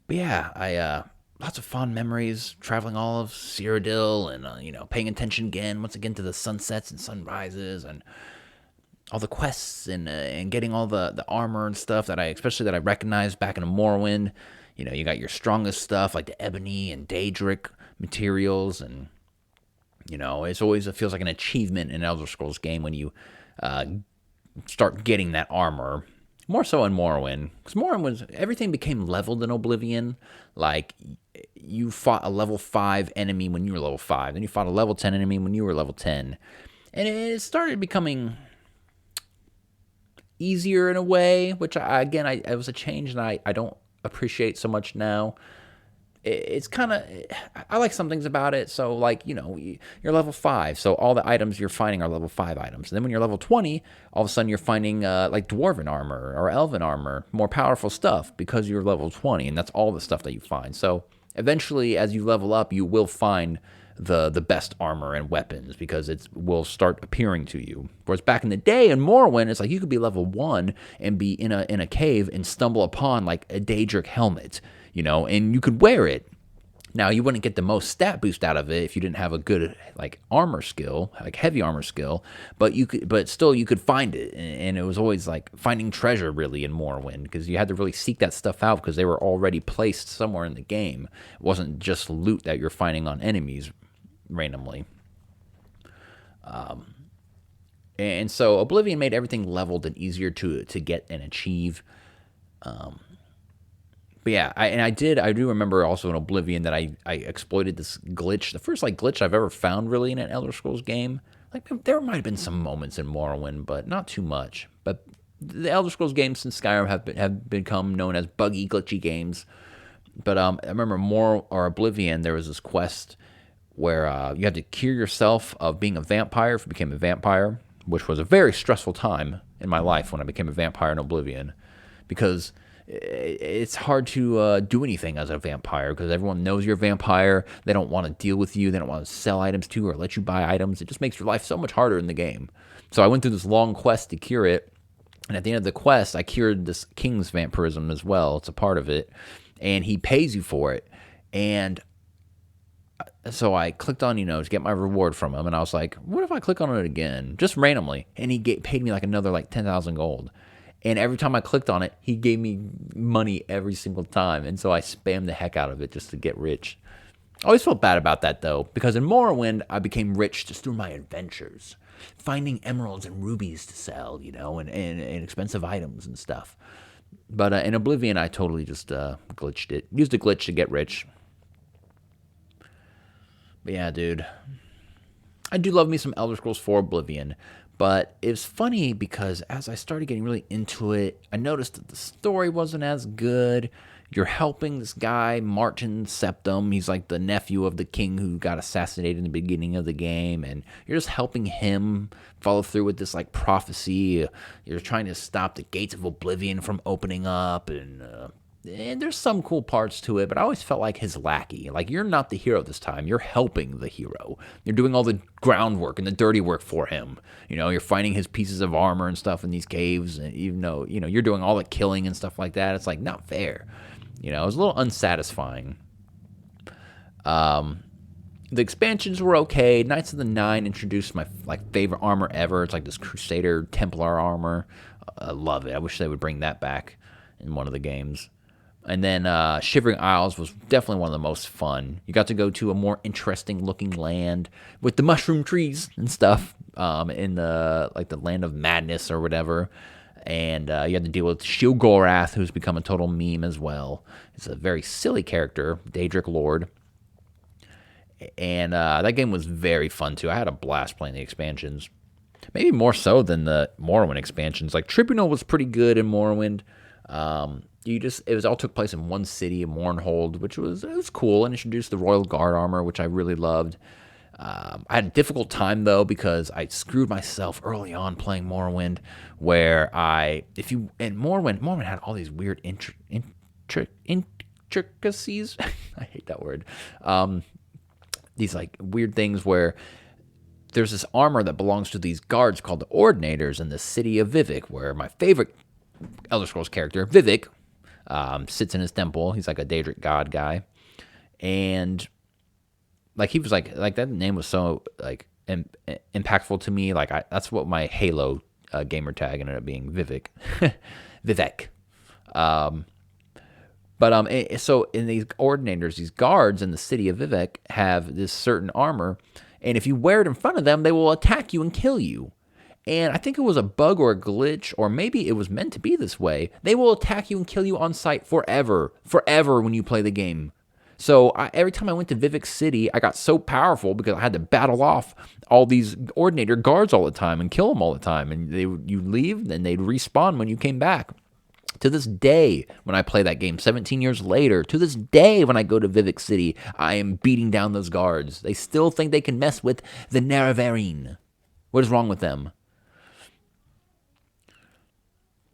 But yeah, I lots of fond memories traveling all of Cyrodiil and paying attention once again to the sunsets and sunrises and all the quests and getting all the armor and stuff that I recognized back in Morrowind. You got your strongest stuff like the ebony and daedric materials, and it feels like an achievement in an Elder Scrolls game when you start getting that armor. More so in Morrowind, because Morrowind everything became leveled in Oblivion. Like you fought a level 5 enemy when you were level 5, then you fought a level 10 enemy when you were level 10, and it started becoming easier in a way, which it was a change and I don't appreciate so much now. It's kind of, I like some things about it. So like, you're level 5, so all the items you're finding are level 5 items. And then when you're level 20, all of a sudden you're finding like dwarven armor or elven armor, more powerful stuff because you're level 20, and that's all the stuff that you find. So eventually as you level up, you will find the best armor and weapons because it will start appearing to you. Whereas back in the day in Morrowind, it's like you could be level 1 and be in a cave and stumble upon like a daedric helmet, and you could wear it. Now, you wouldn't get the most stat boost out of it if you didn't have a good like armor skill, like heavy armor skill, but you could find it, and it was always like finding treasure really in Morrowind because you had to really seek that stuff out because they were already placed somewhere in the game. It wasn't just loot that you're finding on enemies randomly. And so Oblivion made everything leveled and easier to get and achieve. But yeah, I do remember also in Oblivion that I exploited this glitch, the first like glitch I've ever found really in an Elder Scrolls game. Like there might have been some moments in Morrowind, but not too much. But the Elder Scrolls games since Skyrim have become known as buggy, glitchy games. But I remember Oblivion, there was this quest where you had to cure yourself of being a vampire if you became a vampire, which was a very stressful time in my life when I became a vampire in Oblivion, because it's hard to do anything as a vampire because everyone knows you're a vampire. They don't want to deal with you. They don't want to sell items to or let you buy items. It just makes your life so much harder in the game. So I went through this long quest to cure it, and at the end of the quest, I cured this king's vampirism as well. It's a part of it, and he pays you for it. And so I clicked on, to get my reward from him, and I was like, what if I click on it again, just randomly? And he paid me like another like 10,000 gold. And every time I clicked on it, he gave me money every single time. And so I spammed the heck out of it just to get rich. I always felt bad about that, though, because in Morrowind, I became rich just through my adventures, finding emeralds and rubies to sell, and expensive items and stuff. But in Oblivion, I totally just glitched it. Used a glitch to get rich. But yeah, dude. I do love me some Elder Scrolls 4 Oblivion. But it was funny because as I started getting really into it, I noticed that the story wasn't as good. You're helping this guy, Martin Septim. He's like the nephew of the king who got assassinated in the beginning of the game. And you're just helping him follow through with this like prophecy. You're trying to stop the gates of Oblivion from opening up. And there's some cool parts to it, but I always felt like his lackey. Like, you're not the hero this time. You're helping the hero. You're doing all the groundwork and the dirty work for him. You're finding his pieces of armor and stuff in these caves, and even though, you're doing all the killing and stuff like that. It's like not fair. It was a little unsatisfying. The expansions were okay. Knights of the Nine introduced my favorite armor ever. It's like this Crusader Templar armor. I love it. I wish they would bring that back in one of the games. And then Shivering Isles was definitely one of the most fun. You got to go to a more interesting looking land with the mushroom trees and stuff in the land of madness or whatever. And you had to deal with Shilgorath, who's become a total meme as well. It's a very silly character, Daedric Lord. And that game was very fun too. I had a blast playing the expansions. Maybe more so than the Morrowind expansions. Like Tribunal was pretty good in Morrowind. It all took place in one city, Mournhold, which was cool, and introduced the Royal Guard armor, which I really loved. I had a difficult time though because I screwed myself early on playing Morrowind, where Morrowind had all these weird intricacies. I hate that word. These like weird things where there's this armor that belongs to these guards called the Ordinators in the city of Vivec, where my favorite Elder Scrolls character, Vivec, sits in his temple. He's like a Daedric god guy. And like he was like that name was so like impactful to me. Like that's what my Halo gamer tag ended up being, Vivec. Vivec. So in these Ordinators, these guards in the city of Vivec have this certain armor, and if you wear it in front of them, they will attack you and kill you. And I think it was a bug or a glitch, or maybe it was meant to be this way. They will attack you and kill you on sight forever when you play the game. So every time I went to Vivec City, I got so powerful because I had to battle off all these Ordinator guards all the time and kill them all the time. And you leave, and they'd respawn when you came back. To this day, when I play that game, 17 years later, to this day, when I go to Vivec City, I am beating down those guards. They still think they can mess with the Nerevarine. What is wrong with them?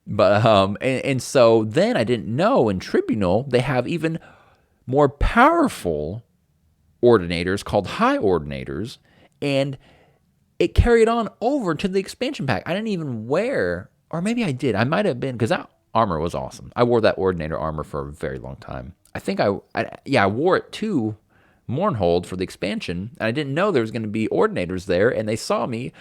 But and so then I didn't know in Tribunal they have even more powerful Ordinators called High Ordinators, and it carried on over to the expansion pack. I didn't even wear, or maybe I did. I might have been, because that armor was awesome. I wore that Ordinator armor for a very long time. I think I wore it to Mournhold for the expansion, and I didn't know there was going to be Ordinators there, and they saw me,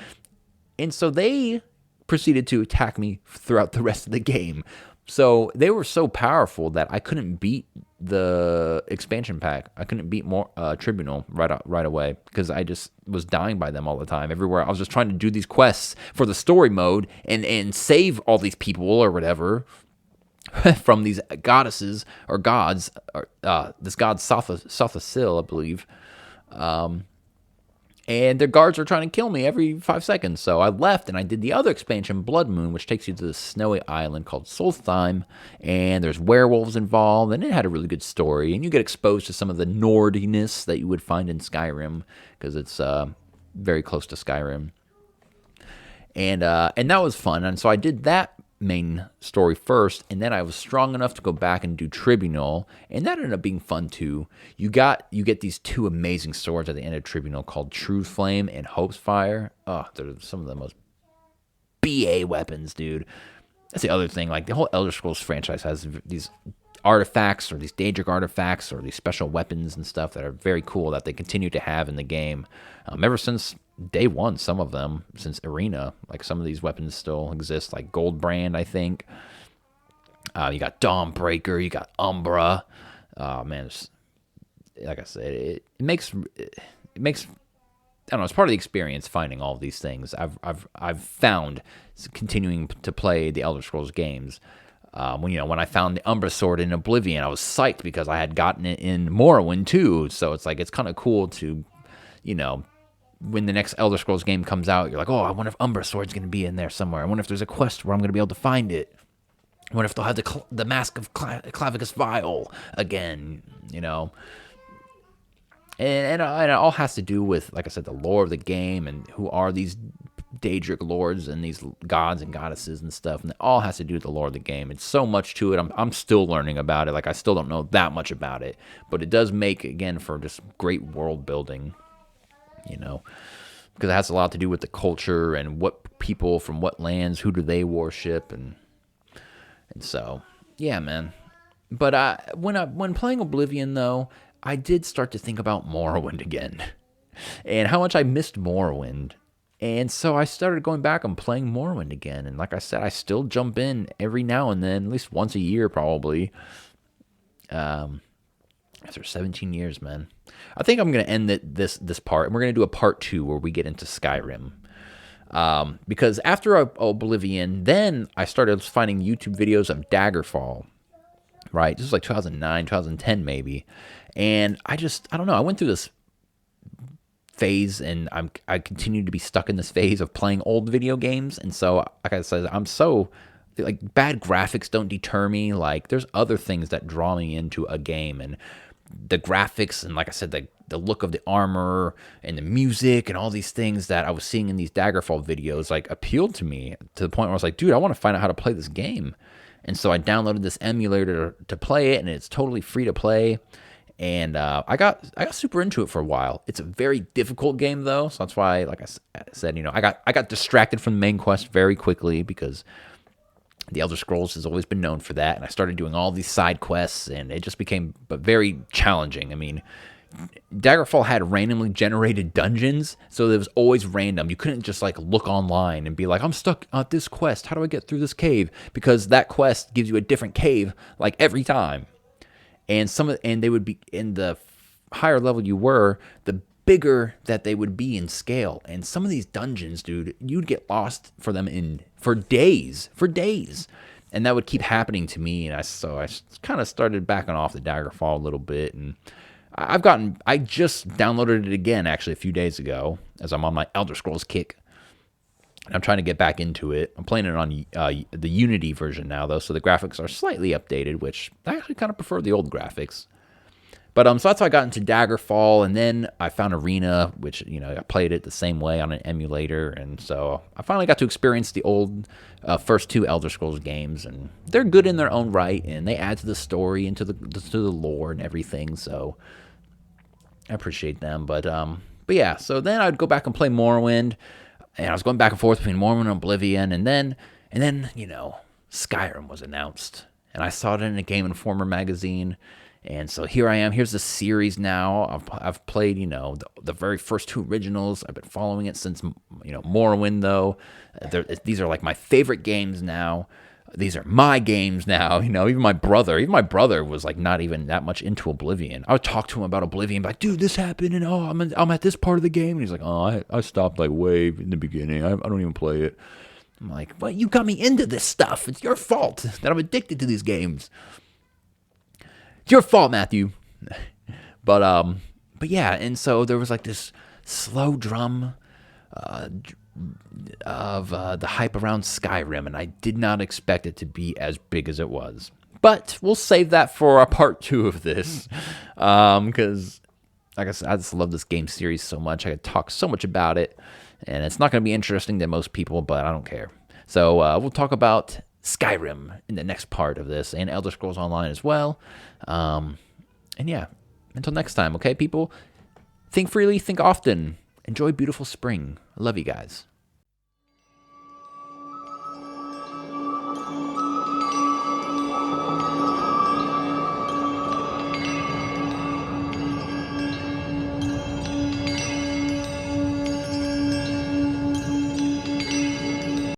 and so they proceeded to attack me throughout the rest of the game. So they were so powerful that I couldn't beat the expansion pack. I couldn't beat Tribunal right away because I just was dying by them all the time. Everywhere I was just trying to do these quests for the story mode and save all these people or whatever from these goddesses or gods. This god Sothasil, I believe. And their guards were trying to kill me every 5 seconds. So I left and I did the other expansion, Blood Moon, which takes you to this snowy island called Solstheim. And there's werewolves involved. And it had a really good story. And you get exposed to some of the Nordiness that you would find in Skyrim, because it's very close to Skyrim. And that was fun. And so I did that main story first, and then I was strong enough to go back and do Tribunal, and that ended up being fun too. You get these two amazing swords at the end of Tribunal called True Flame and Hope's Fire. Oh, they're some of the most BA weapons, dude. That's the other thing. Like the whole Elder Scrolls franchise has these artifacts or these Daedric artifacts or these special weapons and stuff that are very cool that they continue to have in the game ever since day one. Some of them since Arena, like some of these weapons still exist, like Goldbrand, I think. You got Dawnbreaker, you got Umbra. Man, like I said, it makes I don't know, it's part of the experience finding all of these things. I've found continuing to play the Elder Scrolls games. When I found the Umbra sword in Oblivion, I was psyched because I had gotten it in Morrowind too. So it's like, it's kind of cool to, when the next Elder Scrolls game comes out, you're like, oh, I wonder if Umbra sword's going to be in there somewhere. I wonder if there's a quest where I'm going to be able to find it. I wonder if they'll have the Mask of Clavicus Vile again, And it all has to do with, like I said, the lore of the game and who are these Daedric lords and these gods and goddesses and stuff. And it all has to do with the lore of the game. It's so much to it. I'm still learning about it. Like, I still don't know that much about it. But it does make, again, for just great world building, because it has a lot to do with the culture and what people from what lands, who do they worship. And so, yeah, man. But when playing Oblivion, though, I did start to think about Morrowind again. and how much I missed Morrowind. And so I started going back and playing Morrowind again. And like I said, I still jump in every now and then, at least once a year probably. After 17 years, man. I think I'm going to end this part, and we're going to do a part 2 where we get into Skyrim. Because after Oblivion, then I started finding YouTube videos of Daggerfall. Right? This was like 2009, 2010 maybe. And I don't know. I went through this phase, and I continue to be stuck in this phase of playing old video games. And so, like I said, I'm so like bad graphics don't deter me. Like there's other things that draw me into a game, and the graphics, and like I said, the look of the armor and the music and all these things that I was seeing in these Daggerfall videos like appealed to me to the point where I was like, dude, I want to find out how to play this game. And so I downloaded this emulator to play it, and it's totally free to play. And I got super into it for a while. It's a very difficult game though, so that's why, like I said, I got distracted from the main quest very quickly because the Elder Scrolls has always been known for that. And I started doing all these side quests, and it just became very challenging. I mean, Daggerfall had randomly generated dungeons, so it was always random. You couldn't just like look online and be like, I'm stuck at this quest. How do I get through this cave? Because that quest gives you a different cave like every time. And they would be in the higher level you were, the bigger that they would be in scale. And some of these dungeons, dude, you'd get lost for days. And that would keep happening to me. And I kind of started backing off the Daggerfall a little bit. And I just downloaded it again actually a few days ago as I'm on my Elder Scrolls kick. I'm trying to get back into it. I'm playing it on the Unity version now, though, so the graphics are slightly updated, which I actually kind of prefer the old graphics. But so that's how I got into Daggerfall, and then I found Arena, which, I played it the same way on an emulator, and so I finally got to experience the old first 2 Elder Scrolls games, and they're good in their own right, and they add to the story and to the lore and everything, so I appreciate them. But yeah, so then I'd go back and play Morrowind. And I was going back and forth between Morrowind and Oblivion, and then Skyrim was announced, and I saw it in a Game Informer magazine, and so here I am. Here's the series now. I've played the very first 2 originals. I've been following it since Morrowind though. These are like my favorite games now. These are my games now. Even my brother was like not even that much into Oblivion. I would talk to him about Oblivion, be like, dude, this happened, and I'm at this part of the game, and he's like, oh, I stopped like way in the beginning. I don't even play it. I'm like, well, you got me into this stuff. It's your fault that I'm addicted to these games. It's your fault, Matthew. But yeah, and so there was like this slow drum of the hype around Skyrim, and I did not expect it to be as big as it was. But we'll save that for a part 2 of this, because like I said, I just love this game series so much. I could talk so much about it, and it's not going to be interesting to most people, but I don't care. So we'll talk about Skyrim in the next part of this, and Elder Scrolls Online as well. And yeah, until next time, okay, people? Think freely, think often. Enjoy beautiful spring. I love you guys.